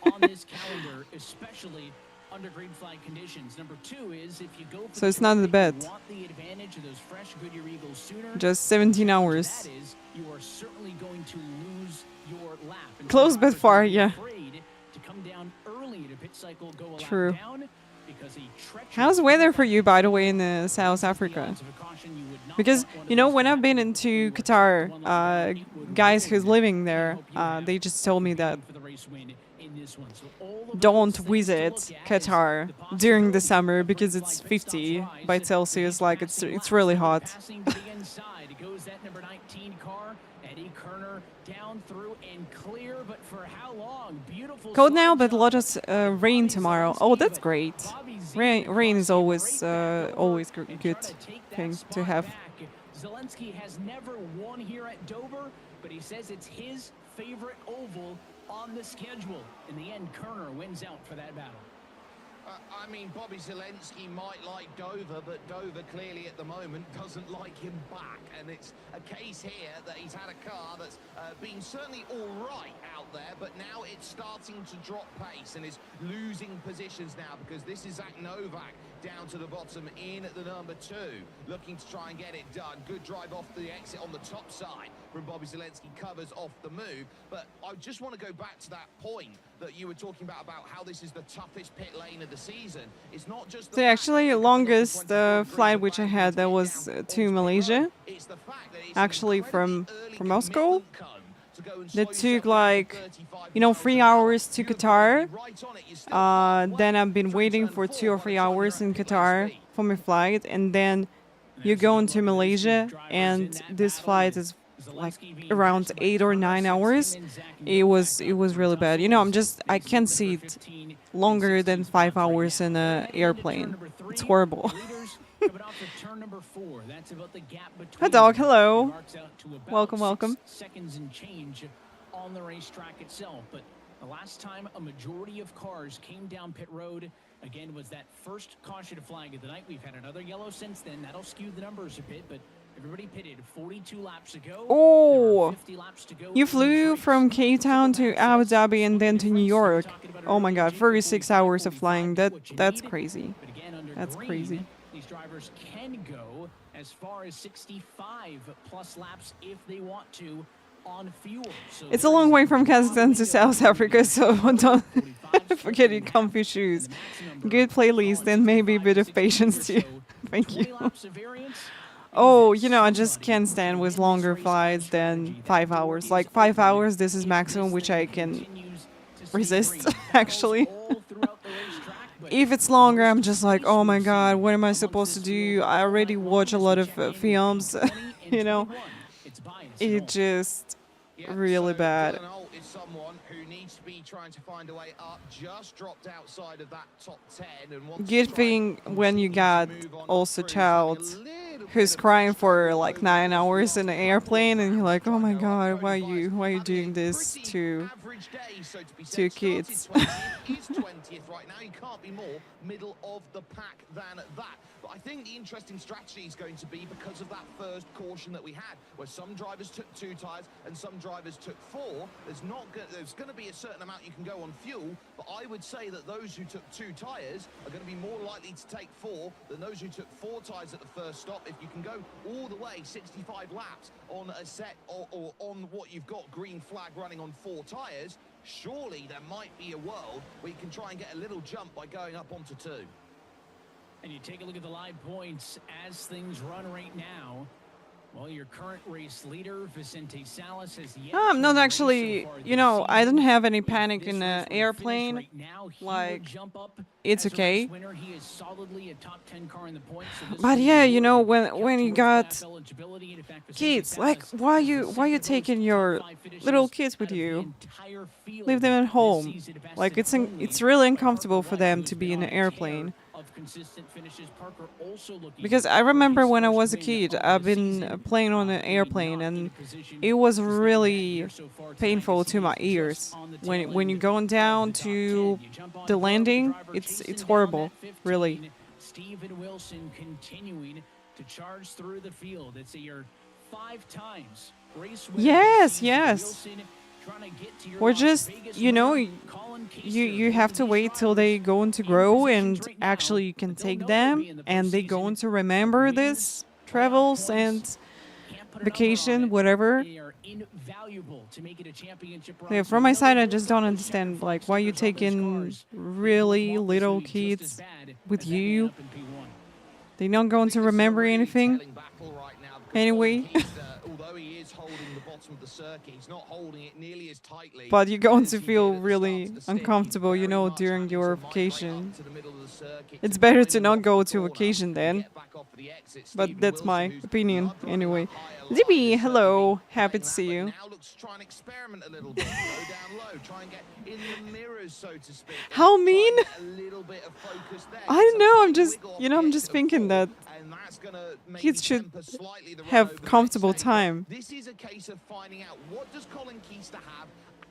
On this calendar, especially under green flag conditions. Number 2 is if you go for So it's not that bad. want the advantage of those fresh Goodyear Eagles sooner, Just 17 hours. that is, you are certainly going to lose your lap. And Close but far, drivers yeah. are afraid to come down early to pit cycle, go a lap True. down because a treacherous How's the weather for you, by the way, in South Africa? odds of a caution you would not Because, want one you of know, those when I've been laps. into Qatar, guys who's living there, they just told me that For the race win in this one. So all of don't those things to visit look at Qatar is the during the possibility summer of because green it's flag pit stops 50 rise. by Celsius, like it's Passing really hot. Passing to the inside goes that number 19 car. Eddie Kerner down down through and clear, but for how long? Beautiful. Cold now, slide but a lot job of rain Bobby tomorrow. Zelensky, Oh, that's but great. Bobby Z Rain is across a always great back over always and good try to take that thing to spot have. back. Zelensky has never won here at Dover, but he says it's his favorite oval on the schedule. In the end, Kerner wins out for that battle. I mean, Bobby Zelensky might like Dover, but Dover clearly at the moment doesn't like him back. And it's a case here that he's had a car that's been certainly all right out there, but now it's starting to drop pace and is losing positions now because this is Zach Novak down to the bottom in the number 2, looking to try and get it done. Good drive off the exit on the top side from Bobby Zelensky, covers off the move. But I just want to go back to that point that you were talking about how this is the toughest pit lane of the season. It's not just The actually longest flight which I had that was to Malaysia. Actually from Moscow. That took like, 3 hours to Qatar. Then I've been waiting for 2 or 3 hours in Qatar for my flight, and then you go into Malaysia, and this flight is like around 8 or 9 hours. It was really bad. I can't sit longer than 5 hours in an airplane. It's horrible. Hi dog, hello. Welcome. Seconds and change on the racetrack itself, but the last time a majority of cars came down pit road again was that first caution flag of the night. We've had another yellow since then. That'll skew the numbers a bit, but everybody pitted 42 laps ago. Oh, 50 laps to go. You flew from Cape Town to Abu Dhabi and then to New York. Oh my God, 36 hours of flying. That's crazy. That's crazy. These drivers can go as far as 65 plus laps if they want to on fuel. So it's a long way from Kazakhstan to South Africa, so don't forget your comfy shoes. Good playlist and maybe a bit of patience too. Thank you. Oh, I just can't stand with longer flights than 5 hours. Like 5 hours, this is maximum which I can resist, actually. If it's longer, I'm just like, oh my God, what am I supposed to do? I already watch a lot of films, It just really bad. Is someone who needs to be trying to find a way up, just dropped outside of that top 10 and wants Good thing when you got also child who's crying for like 9 hours in an airplane, and you're like, oh my God, why are you doing this to kids? 20th right now. You can't be more middle of the pack than that. But I think the interesting strategy is going to be because of that first caution that we had, where some drivers took 2 tires and some drivers took 4. There's going to be a certain amount you can go on fuel, but I would say that those who took 2 tires are going to be more likely to take 4 than those who took 4 tires at the first stop. If you can go all the way 65 laps on a set or on what you've got green flag running on 4 tires, surely there might be a world where you can try and get a little jump by going up onto 2. And you take a look at the live points as things run right now. Well, your current race leader, Vicente Salas, has yet I'm not actually, I don't have any panic in an airplane. right now. Like, jump up it's as a okay. race winner. He is solidly a top 10 car in the points. So this But will yeah, be when you got eligibility. In fact, Vicente kids, like, Salas why is the you second taking most your top 5 finishes little kids with out of the you? entire field Leave them at this home. season. It Like, bested only it's really by uncomfortable Parker for White, them who's to been be in on an a tear airplane. of consistent finishes. Parker also looking Because I for remember his when I first was a win kid, of I've the been season. playing on an He did airplane, not and get a position it was to start that really year so far tonight. painful You to see my he's just ears. on the tail When you're end going of down the top 10. to You jump on the board, landing, driver it's chasing down horrible, that 15. really. Steven Wilson continuing to charge through the field. It's your 5 times race winner Yes, this season. yes. Wilson trying to get to your Or Las just, Vegas you know, winner, Colin Kaiser. you have Both to of these wait till they drivers go into in grow, positions and right now, actually you can but they'll take know they'll be them, in the and they go postseason. on to remember Wins, this playoff travels points, and can't put a number on vacation, it. whatever. They are invaluable to make it a championship run. Yeah, So from we my know side, they I both just got don't those understand, checkered like, fox why you stickers on those taking cars. They both really want this to little be just kids as bad with as that man you. up in P1. They're not going to remember anything. Right now, Anyway. although he is holding the bottom bottom of the circuit. He's not holding it nearly as tightly. But you're going as to he feel did at the really start of the stint. He's uncomfortable, you very know, much during having your to migrate vacation. up to the middle of the circuit It's to better find to him not off go the to corner vacation and then. get back off the exit. But Stephen that's my Wilson, who's opinion not driving anyway. that higher line, Zippy, has certainly hello. been Happy playing to see that, you. but now looks to try and experiment a little bit. Go down low, try and get in the mirrors, so to speak. and How try and mean? get a little bit of focus there. I Gets don't a know, I'm slight just, wiggle off you know, the I'm just exit of thinking four, that and that's gonna maybe kids should temper slightly the run have over the next comfortable stage. But time. this is a case of finding out, what does Colin Keister have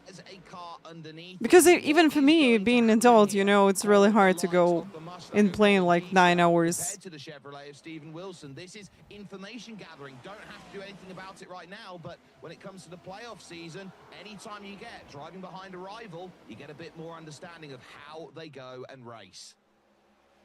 as a car underneath? because it? even What for is me, going to being an happen adult, you here? know, it's really Oh, hard the to likes go of the Mustang in of playing Colin like Keister 9 hours. compared to the Chevrolet of Stephen Wilson. This is information gathering. Don't have to do anything about it right now, but when it comes to the playoff season, anytime you get driving behind a rival, you get a bit more understanding of how they go and race.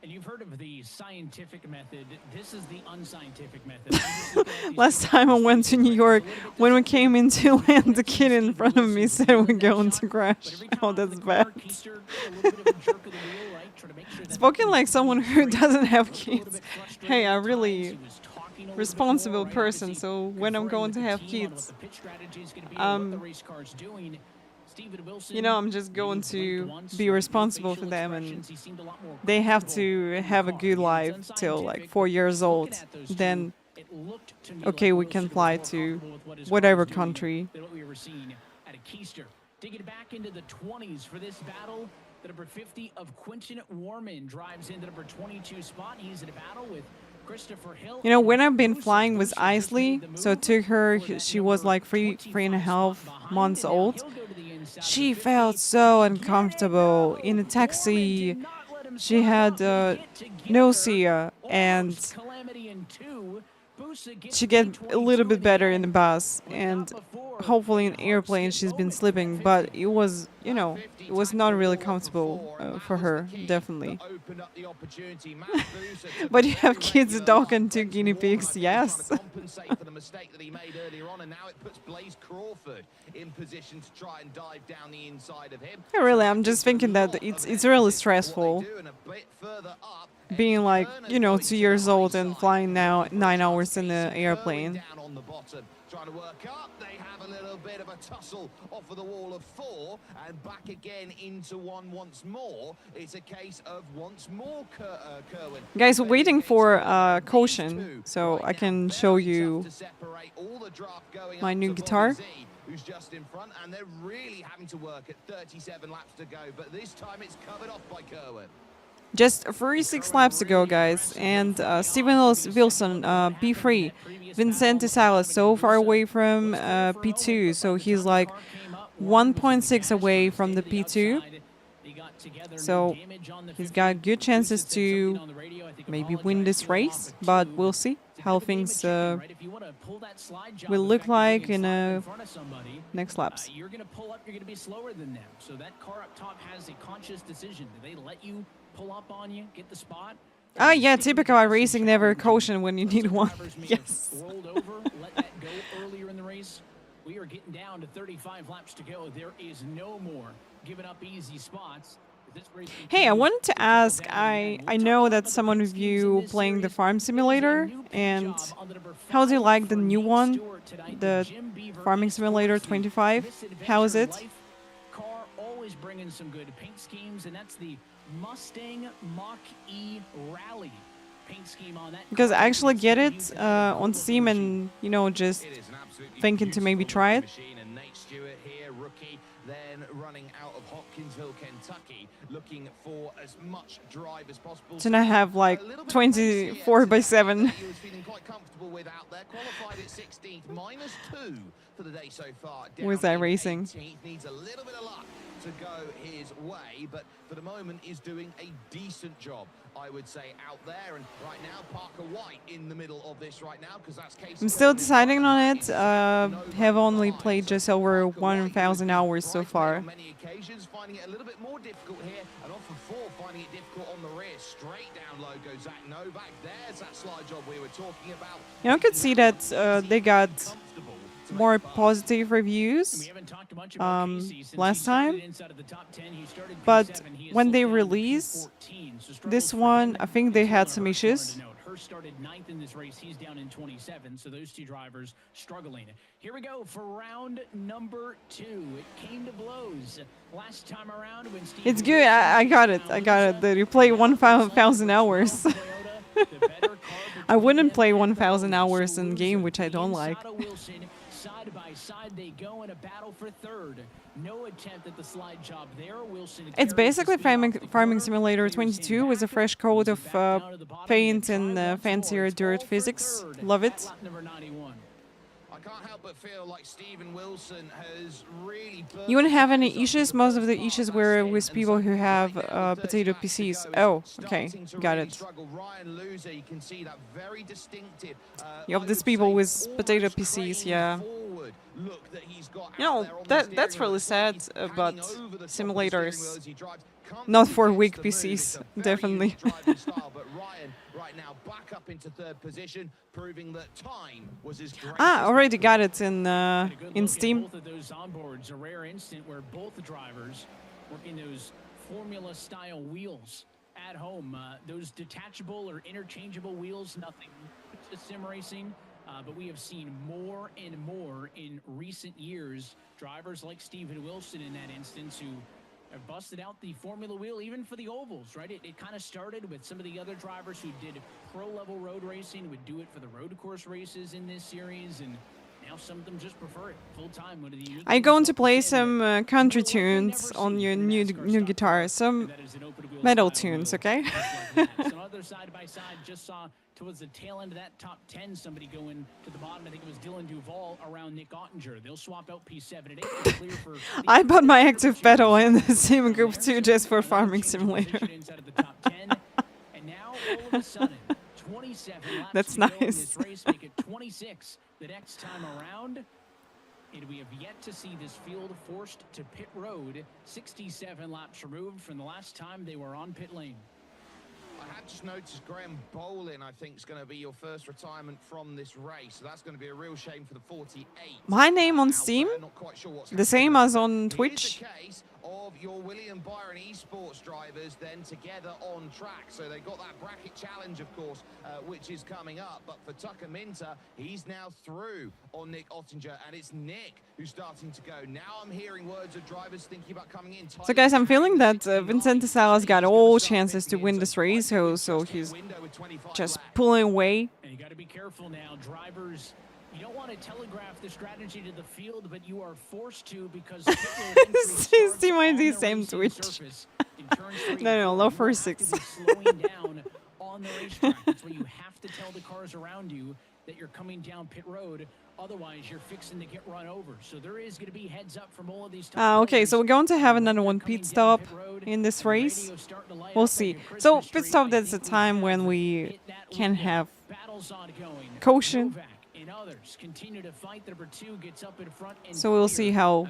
And you've heard of the scientific method. This is the unscientific method. I'm just looking at these Last two time I drivers went to speaking New right York, now. It's a little bit when we deceptive. came into land, the I've kid seen in Steve front of me Wilson said we're win that going shot, to but crash. every Oh, time that's the car, bad. Keister did a little bit of a jerk of the wheel, right? Try to make sure that Spoken nothing like was someone going who straight. doesn't have Looked a little kids. bit frustrated Hey, at I'm times. really He was talking a little bit responsible more, right? person, Obviously so when I'm conferring going with to the have team on what kids, the pitch strategy is going to be and what the race car's doing. Stephen Wilson, you know, I'm just going blinked to once, be right? No responsible for facial them, expressions. and He seemed a lot more they have comfortable to in the have a car. good Again, life it's till like unscientific, 4 but years old. looking at those Then, two, it looked to me okay, like we can Wilson was fly more to comfortable with what his car whatever was doing country. than what we were seeing at a Keister. Digging back into the 20s for this battle, the number 50 of Quinton Warman drives into number 22 spot. He's in a battle with Christopher Hill. You know, and when I've been Boosa. flying with Boosa just Isley, made the so it move took her, for that she was number like three and a 25 half spot behind, months and now old. he'll go to the inside of She the 50. felt so Get it, uncomfortable in a go! taxi. Warman did not let him She slide had up. They get nausea, together. and Almost calamity in two. Boosa gets she get a little P22 bit in better the in the end, bus, but and not before hopefully a in airplane hard-hit she's been moment for slipping, that but 50. it was, you know, it was not really comfortable for her, definitely. But you have kids, a dog, and 2 guinea pigs, yes. Really, I'm just thinking that it's really stressful being like, you know, 2 years old and flying now 9 hours in the airplane. Trying to work up, they have a little bit of a tussle off of the wall of 4 and back again into 1 once more. It's a case of once more Kerwin. Guys, we're waiting for caution, so I can show you my new guitar. Who's just in front, and they're really having to work at 37 laps to go, but this time it's covered off by Kerwin. Just 36 laps to go, guys, and Stephen Wilson, P3. Vicente Salas so far away from P2, so he's like 1.6 away from the P2. So he's got good chances to maybe win this race, but we'll see how things will look like in next laps. You're going to pull up, you're going to be slower than them. So that car up top has a conscious decision. Do they let you pull up on you, get the spot? Ah, yeah, typical racing, never caution when you need one. Yes. Rolled over, let that go earlier in the race. We are getting down to 35 laps to go. There is no more giving up easy spots. Hey, I wanted to ask, I know that someone of you playing the Farm Simulator, and how do you like the new one, the Farming Simulator 25? How is it? Car always bringing some good paint schemes, and that's the Mustang Mach-E Rally paint scheme on that. Because I actually get it on Steam, and, you know, just thinking to maybe try it. Then running out of Hopkinsville, Kentucky, looking for as much drive as possible. So I have like 24/7. He was feeling quite comfortable with out there. Qualified at 16th, -2 for the day so far. Where's that racing? 18th, needs a little bit of luck to go his way, but for the moment is doing a decent job, I would say, out there. And right now, Parker White in the middle of this right now, because that's Casey. I'm still deciding on it. Have only played just over 1,000 hours so far. On many occasions, finding it a little bit more difficult here, and off of 4, finding it difficult on the rear. Straight down low goes Zach Novak. There's that slide job we were talking about. You know, I could see that they got more positive reviews last time, but when they release this one, I think they had some issues. first started 9th in this race. He's down in 27, so those two drivers struggling. Here we go for round number 2. It came to blows last time around when Steve... It's good. I got it. I got it. That you play 1,000 hours. I wouldn't play 1,000 hours in game, which I don't like. Side by side they go in a battle for third. No attempt at the slide job there. Wilson. It's basically Farming Simulator 22 with a fresh coat of paint and fancier dirt physics. Love it. I can't help but feel like Steven Wilson has really... You won't have any issues. Most of the issues were with people who have potato PCs. Oh, okay, got it. Yep, these people with potato PCs, yeah. You know, that's really sad about simulators. Not for weak PCs, definitely. Right now, back up into third position, proving that time was his Already got it in Steam. Both of those onboards, a rare instant where both the drivers working those formula-style wheels at home. Those detachable or interchangeable wheels, nothing to sim racing. But we have seen more and more in recent years. Drivers like Steven Wilson in that instance who have busted out the formula wheel even for the ovals, right? It kind of started with some of the other drivers who did pro-level road racing, would do it for the road course races in this series, and now some of them just prefer it full-time. One of the I'm going to play some country tunes on your new guitar, some metal tunes, okay? Some other side-by-side just saw towards the tail end of that top 10, somebody going to the bottom. I think it was Dylan Duval around Nick Ottinger. They'll swap out P7 and 8. Clear for I bought my active pedal in the Sim Group 2 just for Farming Simulator. And now, all of a sudden, 27 laps That's to go in nice. this race, make it 26 the next time around. And we have yet to see this field forced to pit road, 67 laps removed from the last time they were on pit lane. I had just noticed Graham Bolin, I think, is going to be your first retirement from this race. So that's going to be a real shame for the 48. My name on Steam, the same as on Twitch. Of your William Byron esports drivers then together on track. So they got that bracket challenge, of course, which is coming up. But for Tucker Minter, he's now through on Nick Ottinger, and it's Nick who's starting to go. Now I'm hearing words of drivers thinking about coming in. So guys, I'm feeling that Vincente Salas got all chances to win this race, so he's just pulling away. And you got to be careful now, drivers. You don't want to telegraph the strategy to the field, but you are forced to because See my same Twitch. No, LoveFortySix. Slowing down on the racetrack. That's where you have to tell the cars around you that you're coming down pit road. Otherwise, you're fixing to get run over. So there is going to be heads up from all of these. Okay, so we're going to have another one pit stop in this race. We'll see. So pit stop, that's the time when we can have caution. So we'll see how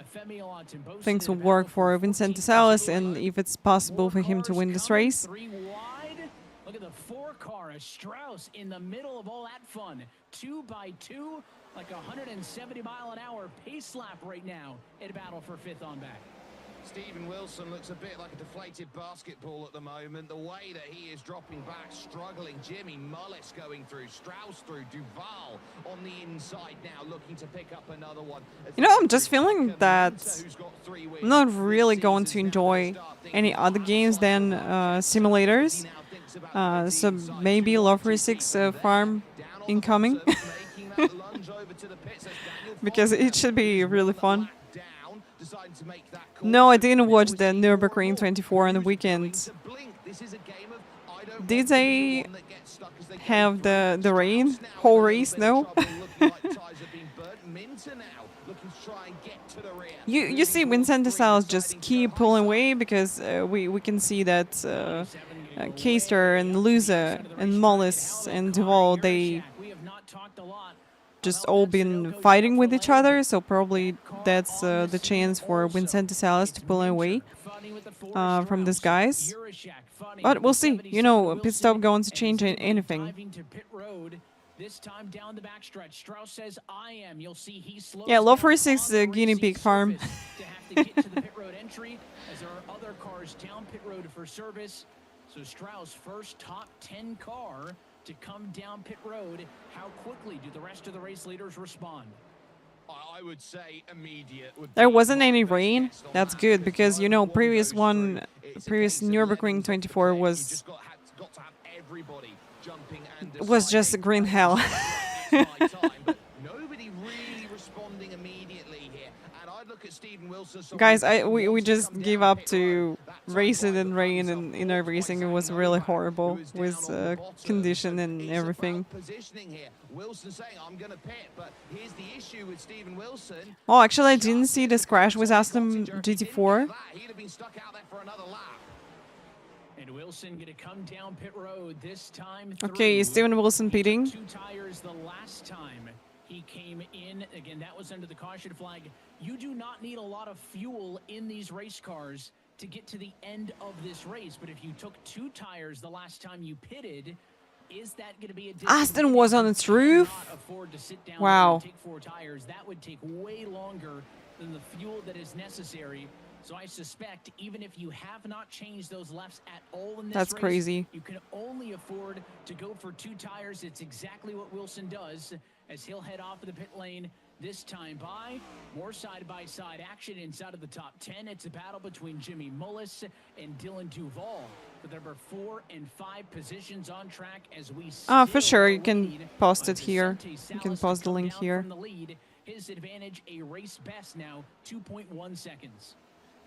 things will work for Vincente Salas and if it's possible for him to win this race. Look at the 4-car, a Strauss in the middle of all that fun. 2x2, like 170-mile-an-hour pace lap right now in battle for 5th on back. Steven Wilson looks a bit like a deflated basketball at the moment. The way that he is dropping back, struggling. Jimmy Mullis going through, Strauss through, Duval on the inside now, looking to pick up another one. You know, I'm just feeling that I'm not really going to enjoy any other games than simulators. So maybe LoveFortySix Farm incoming. Because it should be really fun. No, I didn't watch the Nürburgring 24 on the weekend. Did they have the rain whole race? No. You see Vincente Salas just keep pulling away because we can see that Keister and Luza and Mollis and Duval, they just all been fighting with each other, so probably that's the chance for Vincente Salas to pull away from these guys. But we'll see. You know, pit stop going to change anything. This time down the backstretch, Strauss says, "I am." You'll see he slows. Yeah, LoveFortySix guinea pig farm. To have to get to the pit road entry, as there are other cars down pit road for service. So Strauss, first top 10 car to come down pit road. How quickly do the rest of the race leaders respond? I would say immediate. There wasn't any rain. That's good because you know previous Nürburgring 24 was just green hell. Nobody really responding immediately here. And I'd look at Stephen Wilson. Guys, we just gave up to racing and rain and inner racing. It was really horrible with condition and everything. Wilson saying, I'm going to pit, but here's the issue with Stephen Wilson. Oh, actually, I didn't see this crash with Aston GT4. He'd have been stuck out there for another lap. And Wilson going to come down pit road this time. Okay, is Steven Wilson pitting? 2 tires the last time he came in. Again, that was under the caution flag. You do not need a lot of fuel in these race cars to get to the end of this race. But if you took 2 tires the last time you pitted, is that going to be a Aston was on its roof? Wow. Take 4 tires. That would take way longer than the fuel that is necessary. So I suspect even if you have not changed those lefts at all in this That's race, crazy. you can only afford to go for 2 tires. It's exactly what Wilson does as he'll head off of the pit lane this time by. More side-by-side action inside of the top 10. It's a battle between Jimmy Mullis and Dylan Duval for number 4 and 5 positions on track as we For sure, you can post it here. You can post the link here. His advantage, a race best now, 2.1 seconds.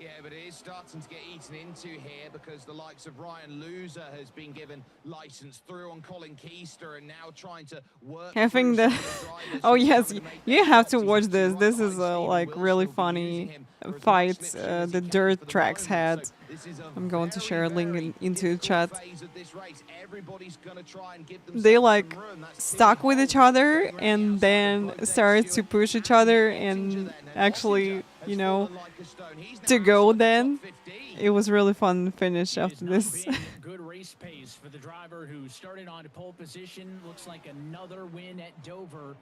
Yeah, but it is starting to get eaten into here because the likes of Ryan Loser has been given license through on Colin Keister and now trying to work. Having the oh yes, you have to watch this. This is like really funny fights the dirt tracks had. I'm going to share a link into the chat. They like stuck with each other and then started to push each other and actually, you know, to go then. It was really fun finish after this. Good race pace for the driver who started on pole position. Looks like another win at Dover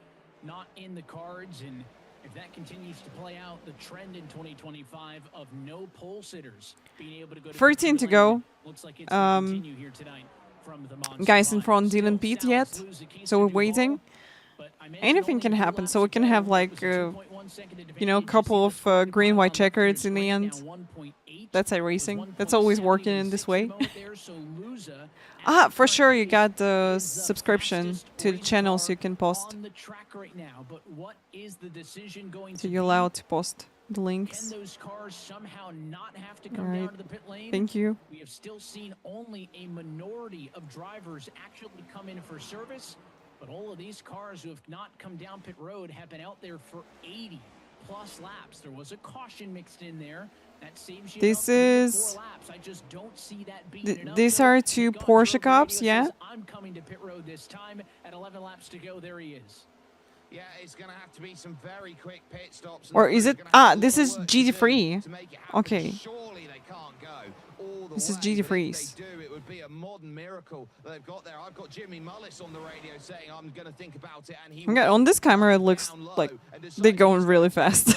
not in the cards, and if that continues to play out, the trend in 2025 of no pole sitters being able to go to 13 to go. Looks like it's going to continue here tonight from the Monster Guys in line. front didn't beat yet, so we're waiting. Anything can happen, so we can have like you know, a couple of green-white checkers in the end. That's iRacing. That's always working in this way. For sure, you got the subscription to the channel, so you can post. So you're allowed to post the links. Alright, thank you. We have still seen only a minority of drivers actually come in for service, but all of these cars who have not come down pit road have been out there for 80 plus laps. There was a caution mixed in there. That saves you This is... 4 laps. I just don't see that being these are 2 Porsche Cups, yeah? I'm coming to pit road this time at 11 laps to go. There he is. Yeah, it's going to have to be some very quick pit stops. Or is it... this is GT3. Okay. Surely they can't go all the This is way, GT3s. but if they do, it would be a modern miracle that they've got there. I've got Jimmy Mullis on the radio saying I'm going to think about it, and he Okay, on this camera it looks like they're going really fast.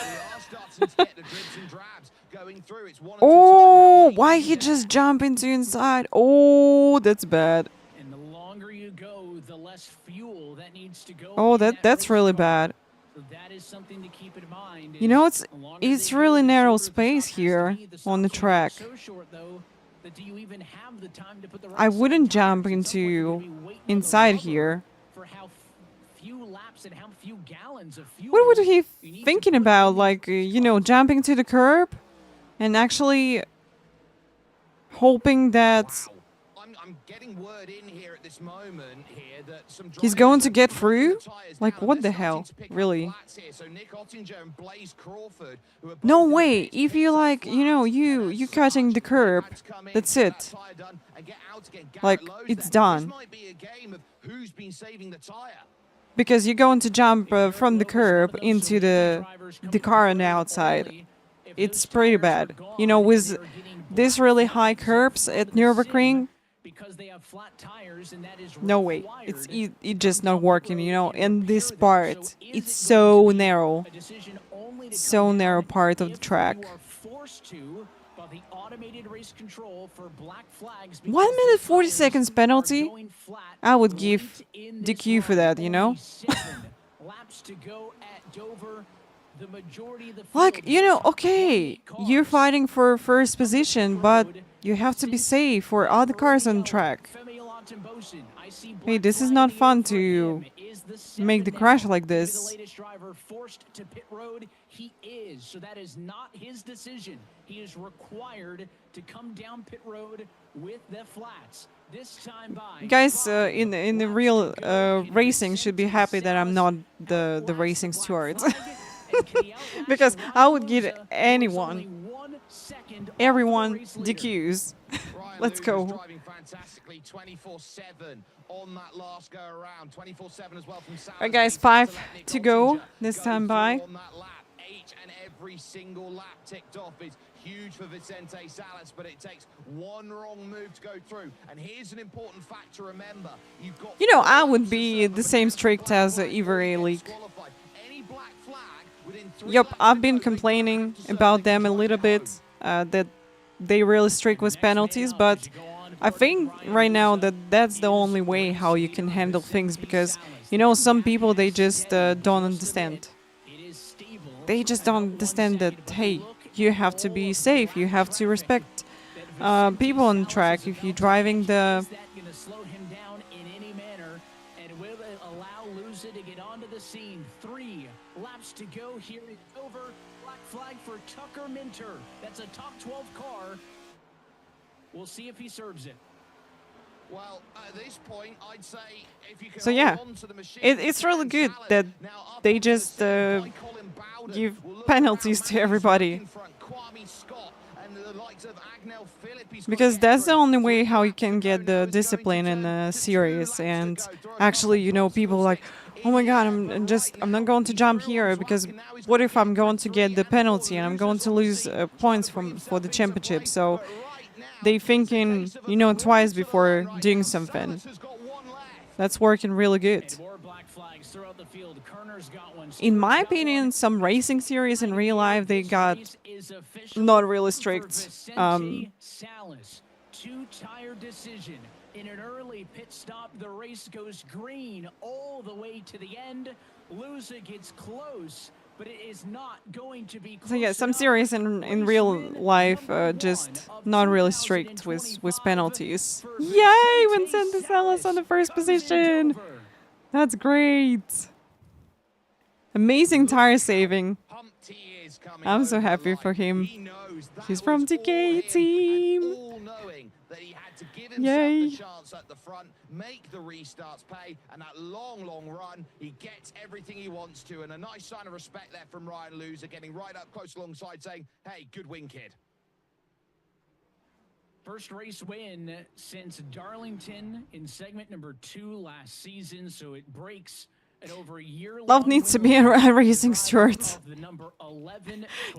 Oh, why he just jump into inside? Oh, that's bad. And the longer you go, the less fuel that needs to go. Oh, that's really bad. So that is something to keep in mind. You know, it's really narrow space here on the track. So short though, that do you even have the time to put the I wouldn't jump into inside here. For how few laps and how few gallons of fuel. What would he thinking about? Like, you know, jumping to the curb and actually hoping that I'm getting word in here at this moment here that some he's going to get through? Like, what the hell? Really? No way. If you like, you know, you cutting the curb, that's it. Like, it's done. Because you're going to jump from the curb into the car on the outside. It's pretty bad. You know, with these really high curbs at Nürburgring, no way. It's just not working, you know. And this part, it's so narrow. So narrow part of the track. But the automated race control for black flags 1 minute 40 seconds penalty. I would give DQ for that, you know? Laps to go at Dover. The majority of the Like, you know, field, okay, 20 you're cars. fighting for first position, but you have to be safe for other cars on track. Hey, this is not fun to make the crash like this. The latest driver forced to pit road. He is, so that is not his decision. He is required to come down pit road with the flats. This time by Guys, in the real racing should be happy that I'm not the racing steward. Because I would give anyone, everyone DQs. Let's go. Driving fantastically 24/7 on that last go around. 24/7 as well from Alright guys, 5 to go this time by. On that lap. Each and every single lap ticked off is huge for Vicente Salas, but it takes one wrong move to go through. And here's an important fact to remember. You've got, You know, I would be the same strict as Ivory League. any black flag within 3 Yup, laps I've of been go complaining deserve about to them a go little home. bit, that they really strict with penalties, but I think right now that that's the only way how you can handle things, because, you know, some people, they just don't understand. They just don't understand that, hey, you have to be safe, you have to respect people on track. If you're driving the... Is that going to slow him down in any manner? And will it allow Luza to get onto the scene? 3 laps to go here at Dover. Black flag for Tucker Minter. That's a top 12 car. We'll see if he serves it. Well, at this point, I'd say if you can So yeah, hold on to the machine, it's really good Salas that now up they onto the just scene by Colin Bowden. give We'll look penalties around, to Matthew everybody. Scott in front, Kwame Scott and the likes of Agnel Phillip. He's got Because to get that's the through. only way 3 how you laps can to get go the now. It's going discipline to in turn a to 2 series. laps to And go. Throw it actually, up you know, on people like, oh my god, I'm not going to jump here, because what if I'm going to get the penalty and I'm going to lose points for the championship? So they thinking, you know, twice before doing something. That's working really good. More black flags throughout the field. Kerner's got one. In my Stewart's got opinion, one. some racing series in real life, they This got race is official not really for strict. Vicente Salas. 2-tire decision. In an early pit stop, the race goes green all the way to the end. Luza gets close, but it is not going to be close So yeah, some enough. series in real life just Number 1 not of really strict with 2025 penalties. for Yay, Vicente Vicente Salas on the first comes in position. Dover. That's great. Amazing tire saving. Pumped he is coming I'm so over the happy line. for him. He knows that He's from was all DK him, team. and all knowing that he had to give himself Yay. the chance at the front, make the restarts pay, and that long run, he gets everything he wants to. And a nice sign of respect there from Ryan Loser, getting right up close alongside, saying, hey, good win, kid. First race win since Darlington in segment number 2 last season, so it breaks an over a year. Love needs to be a racing steward.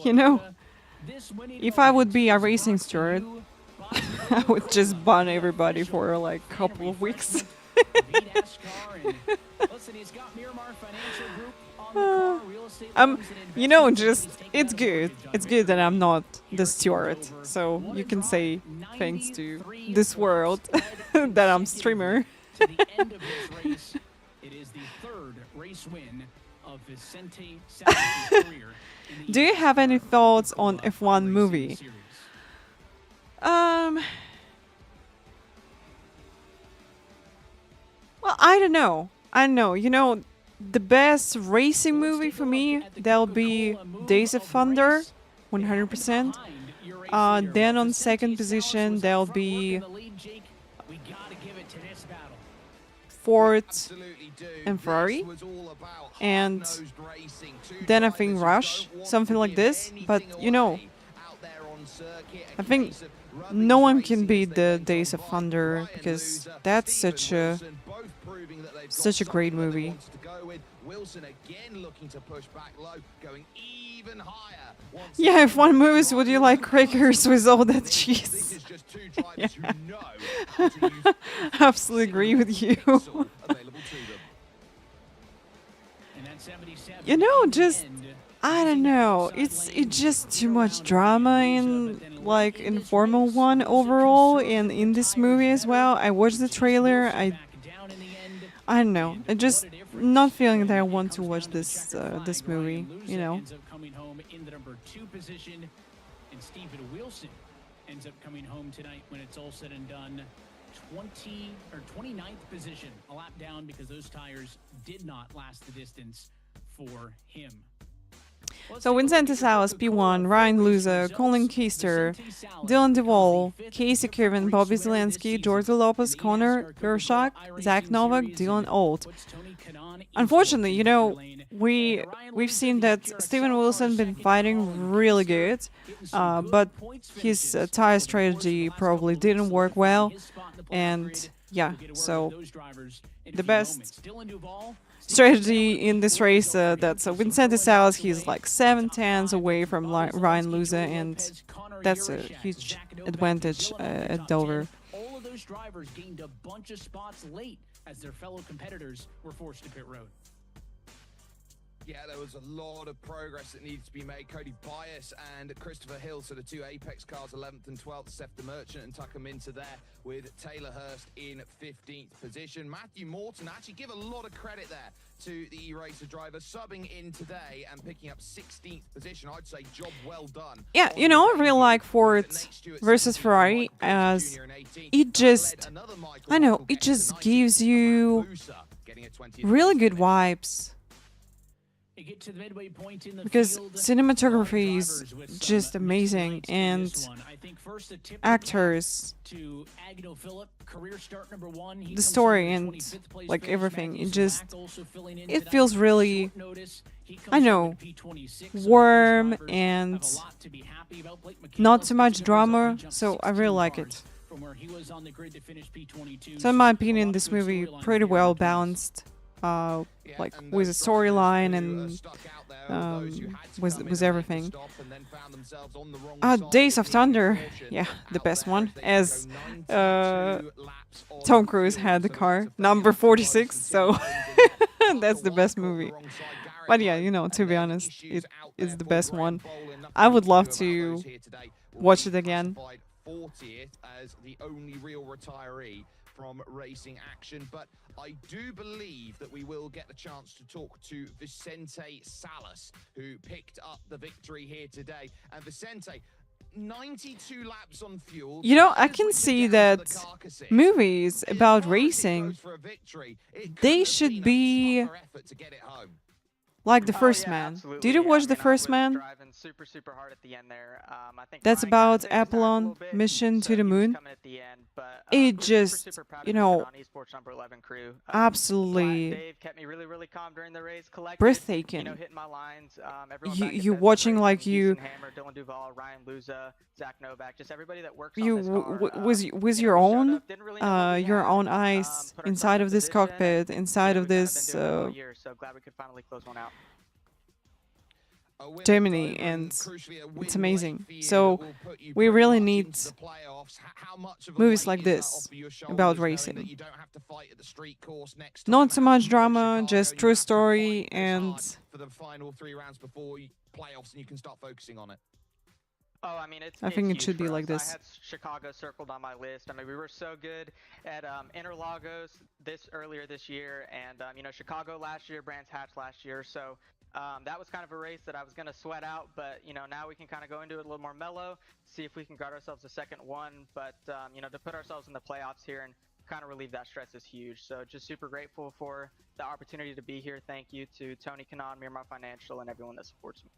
You know, if I would be a racing steward, I would just ban everybody for like a couple of weeks. You know, just it's good. It's good that I'm not the steward, so you can say thanks to this world that I'm streamer. To the end of this race, it is the 3rd race win of Vicente Salas' career. in the Do you have any thoughts on F1 movie? series. Well, I don't know. You know, the best racing movie for me, that'll be Days of Thunder, 100%. Then on second position, there'll be Ford Absolutely do. and Ferrari. This was all about And hard-nosed racing. Two then I drivers think who Rush, don't want something to like give this. But, anything you know, away out there on circuit. A I think case of run no these one can races beat as the they went Days on of by. Thunder, Ryan because Loser, that's Stephen such a Wilson, both proving that they've got such a great something that they movie. want to go with. Wilson again looking to push back low, going even higher. Once Yeah, again, if one moves, would you like crackers with all that This cheese? is just two drivers who know how to use Absolutely agree with you. available to them. You know, just I don't know. It's just too much drama in like in Formula One overall and in this movie as well. I watched the trailer. I don't know. I just not feeling that I want to watch this movie. You know. Ends up coming home in the number 2 position, and Stephen Wilson ends up coming home tonight when it's all said and done. 29th position, a lap down because those tires did not last the distance for him. So Vincent Salas, P1, Ryan Luza, Colin Keister, Dylan DeVol, Casey Kirvan, Bobby Zelensky, Jorge Lopez, Connor Gershak, Zach Novak, Dylan Old. Unfortunately, you know, we've seen that Steven Wilson been fighting really good, but his tire strategy probably didn't work well, and yeah, so the best strategy in this race, that's Vincent Salas. He's like 7 tenths away from Ryan Luza, and that's a huge advantage at Dover. All of those drivers gained a bunch of spots late as their fellow competitors were forced to pit road. Yeah, there was a lot of progress that needed to be made. Cody Bias and Christopher Hill, so the 2 Apex cars, 11th and 12th, Seth the Merchant and Tucker Minter there with Taylor Hurst in 15th position. Matthew Morton, actually give a lot of credit there to the E-Racer driver, subbing in today and picking up 16th position. I'd say job well done. Yeah, you know, I really like Ford versus Ferrari as it just, I know, it just gives you really good vibes. Because cinematography is just amazing, and actors, the story, and like everything, it feels really, I know, warm and not too much drama, so I really like it. So in my opinion, this movie pretty well balanced. Like with a storyline and with everything. Days of Thunder, yeah, the best one, as Tom Cruise had the car, number 46, so that's the best movie. But yeah, you know, to be honest, it is the best one. I would love to watch it again. 40th as the only real retiree from racing action, but I do believe that we will get the chance to talk to Vicente Salas, who picked up the victory here today. And Vicente, 92 laps on fuel. You know, I can see that movies about racing, they should be like The First Man. Absolutely. Did you watch The I First was Man? driving super hard at the end there. I think That's Ryan about kinda saved his time a Apollon little bit, mission so to the he was moon. coming at the end, but, It we're just, proud you of know, Canoni's Sports number 11 crew. absolutely Flat Dave kept me really calm during the race. Collected, breathtaking. You know, hitting my lines. Everyone You back at you Best watching Racing, like you Houston Hammer, Dylan Duval, Ryan Luza, Zach Novak, just everybody that works you on this car. with You your know, we showed own up, didn't really know what we your had, own eyes put inside ourselves of in this position, cockpit, and, inside you know, of we've kinda this been doing it all year, so glad we could finally close one out. Gemini, and it's amazing. So we really need movies like this about racing. Not so much drama, just true story, and for the final 3 rounds before playoffs, and you can start focusing on it. Oh, I mean, it's I think it huge should be for like us. this. I had Chicago circled on my list. I mean, we were so good at Interlagos earlier this year, and you know, Chicago last year, Brands Hatch last year. So that was kind of a race that I was going to sweat out, but you know, now we can kind of go into it a little more mellow, see if we can guard ourselves a second one. But you know, to put ourselves in the playoffs here and kind of relieve that stress is huge. So just super grateful for the opportunity to be here. Thank you to Tony Kanaan, Miramar Financial, and everyone that supports me.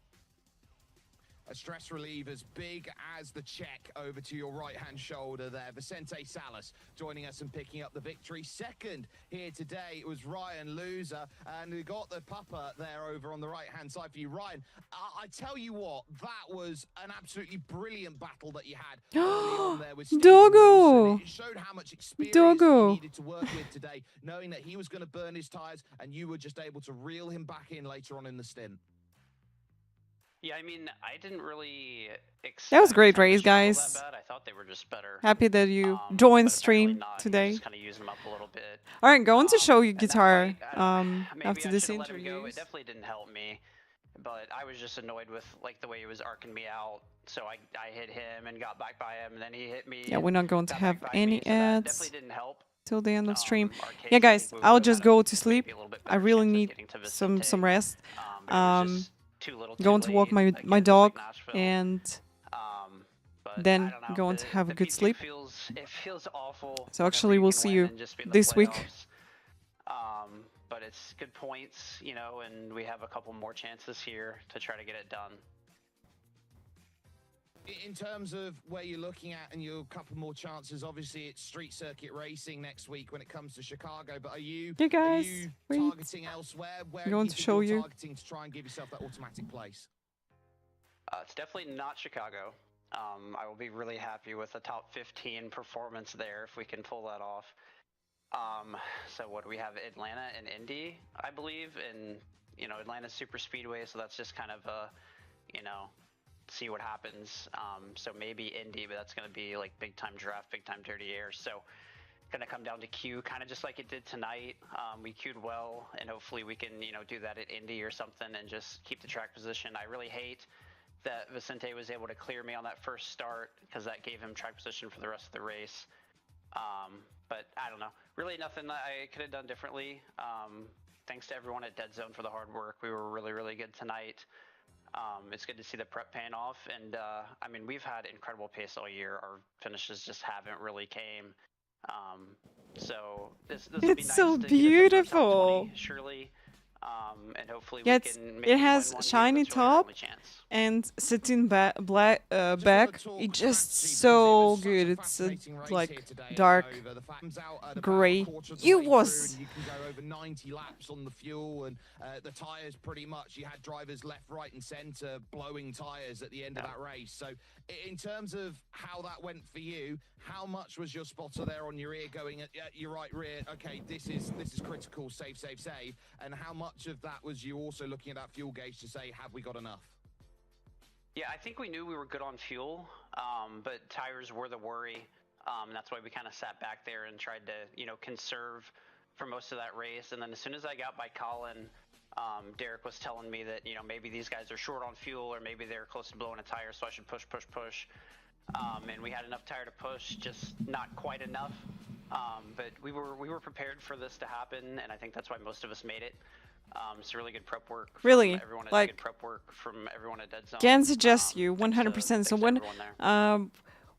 A stress relief as big as the check over to your right-hand shoulder there. Vicente Salas joining us and picking up the victory. Second here today was Ryan Luza, and we got the pupper there over on the right-hand side for you. Ryan, I tell you what, that was an absolutely brilliant battle that you had early on there with Steven Doggo! Wilson. It showed how much experience Doggo! you needed to work with today, knowing that he was going to burn his tires, and you were just able to reel him back in later on in the stint. Yeah, I mean, I didn't really expect That was a great them to race, struggle guys. that bad. I thought they were just better. Happy that you But joined apparently stream not. He today. just kind of used them up a little bit. All right, going to show you And that guitar fight, I don't- maybe after I this should've let him go. interview. It definitely didn't help me, but I was just annoyed with like the way he was arcing me out. so I hit him and got back by him, and then he hit me. Yeah, we're not going to got have back by any me, so that ads definitely didn't help. till the end of stream. Our case. Yeah, I guys, think we I'll would've just had a go to maybe sleep. a little bit I better really chance of need getting to some Vicente. rest. But it was just too little, too Going to walk late. my Again, my just like dog Nashville. and But I then don't know. going to have a The good V2 sleep. it feels awful. So whenever actually, you we'll can see win you and just be in the this week. playoffs. But it's good points, you know, and we have a couple more chances here to try to get it done. In terms of where you're looking at and your couple more chances, obviously it's street circuit racing next week when it comes to Chicago. But are you, Hey guys, are you wait. targeting elsewhere? Where I'm do going you to think show you're you. targeting to try and give yourself that automatic place? It's definitely not Chicago. I will be really happy with a top 15 performance there if we can pull that off. So what do we have? Atlanta and Indy, I believe, and you know, Atlanta's super speedway, so that's just kind of a, you know, see what happens. So maybe Indy, but that's going to be like big time draft, big time dirty air. So going to come down to Q, kind of just like it did tonight. We queued well, and hopefully we can, you know, do that at Indy or something and just keep the track position. I really hate that Vicente was able to clear me on that first start because that gave him track position for the rest of the race. But I don't know, really nothing that I could have done differently. Thanks to everyone at Dead Zone for the hard work. We were really, really good tonight. It's good to see the prep paying off, and I mean, we've had incredible pace all year. Our finishes just haven't really came. So this will be It's nice so to get us up to the top beautiful. 20, surely. And hopefully Yeah, we it's, can it maybe has win one shiny here. That's really our top only chance. and sitting back, back. Just wanna It's talk just strategy so because it was such good. a It's a, fascinating race like here today at dark Dover. The comes out at about a gray. quarter of the You way was through, and you can go over 90 laps on the fuel, and the tires pretty much, you had drivers left, right and center blowing tires at the end of that race. So in terms of how that went for you, how much was your spotter there on your ear going at your right rear, okay, this is critical, save, save, save, and how much of that was you also looking at that fuel gauge to say, have we got enough? Yeah, I think we knew we were good on fuel, but tires were the worry. And that's why we kind of sat back there and tried to, you know, conserve for most of that race. And then as soon as I got by Colin, Derek was telling me that, you know, maybe these guys are short on fuel or maybe they're close to blowing a tire, so I should push, push, push. And we had enough tire to push, just not quite enough. But we were prepared for this to happen, and I think that's why most of us made it. It's really good prep work. Really, everyone like, good prep work from everyone at Dead Zone. can suggest you 100%. So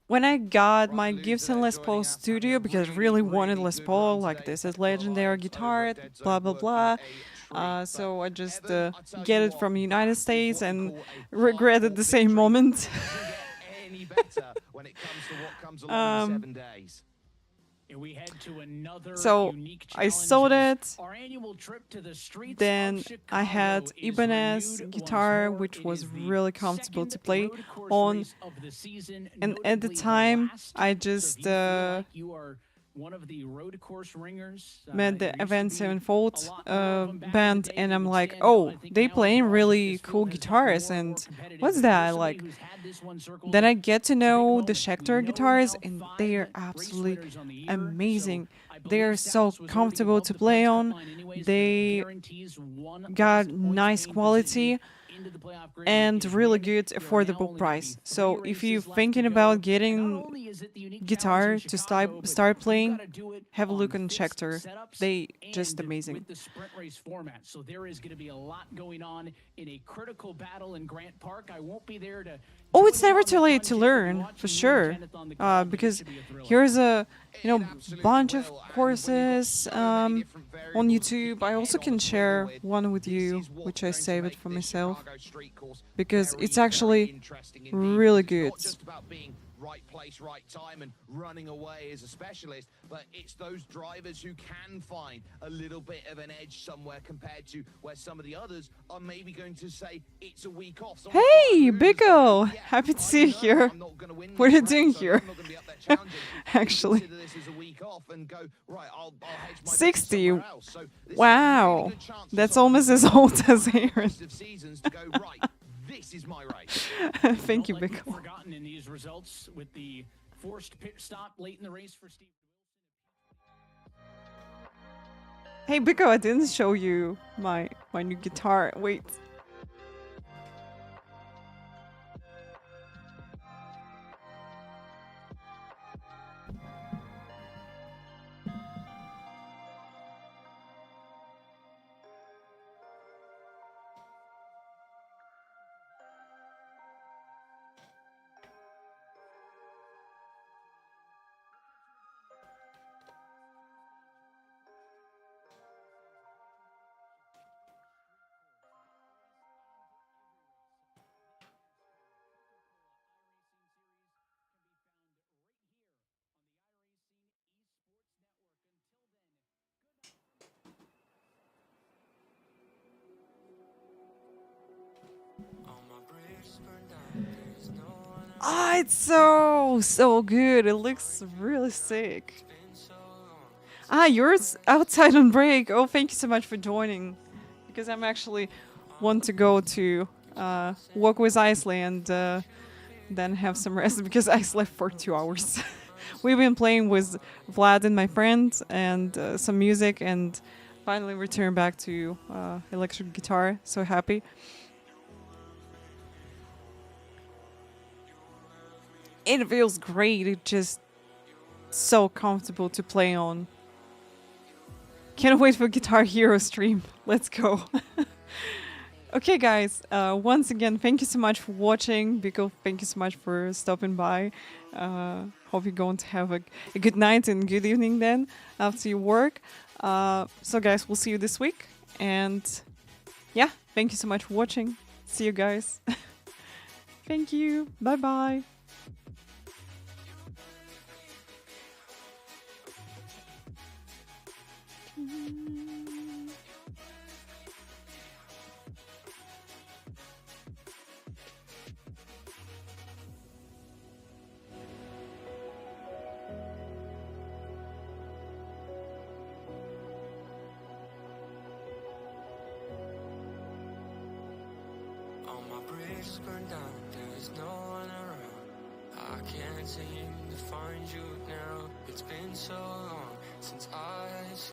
when I got my Gibson Les Paul Studio, because I really wanted Les Paul, like this is legendary guitar, blah blah blah. So I just get it from United States and regret at the same moment. Any better when it comes to what comes along in 7 days. We head to another So unique I saw that. Our annual trip to the streets Then of I had Chicago is Ibanez renewed guitar, once more. which It was is the really comfortable to second play road course on. race of the season, And at the notably time, last. I So just if you feel like you are one of the road course ringers, met there the used to Event be Sevenfold a lot more of them back in the band, day and that I'm would like, stand out. oh, I think they now playing across really this cool field has gotten guitars, more and more and competitive. what's If that? you're somebody Like, who's had this one circled, then I get to take a know the moment. We Schecter know guitars, now and 5 they are race absolutely winners on the year, amazing. so I They are believe so Salas was already comfortable above to the play points cut on. line anyways, but it They guarantees one got less points nice gain quality position into the playoff grid. and If you really win, good there are now affordable only gonna price. be So 3 if you're races left thinking to go. about Not getting only is it the unique guitar challenge in to Chicago, but start you've playing, gotta do it have a look on on fixed Schecter. setups They just and amazing. with the sprint race format. So there is going to be a lot going on in a critical battle in Grant Park. I won't be there to. Oh, it's never too late to learn, for sure. Because here's a, you know, bunch of courses on YouTube. I also can share one with you, which I save it for myself, because it's actually really good. Right place, right time, and running away as a specialist, but it's those drivers who can find a little bit of an edge somewhere compared to where some of the others are maybe going to say it's a week off. Hey, Biko! Happy to see you here. What are you doing here? Actually. 60. Wow. That's almost as old as Aaron. This is my race. Thank you, Biko. Forgotten in these results with the forced pit stop late in the race for Steve. Hey, Biko, I didn't show you my new guitar. Wait. Ah, it's so good. It looks really sick. Ah, yours outside on break. Oh, thank you so much for joining. Because I'm actually want to go to walk with Iceland and then have some rest because I slept for 2 hours. We've been playing with Vlad and my friends and some music and finally returned back to electric guitar. So happy. It feels great. It's just so comfortable to play on. Can't wait for Guitar Hero stream. Let's go. Okay, guys. Once again, thank you so much for watching. Biko, thank you so much for stopping by. Hope you're going to have a good night and good evening then after your work. So, guys, we'll see you this week. And yeah, thank you so much for watching. See you guys. Thank you. Bye-bye. All my bridges burned down, there is no one around. I can't seem to find you now. It's been so long since I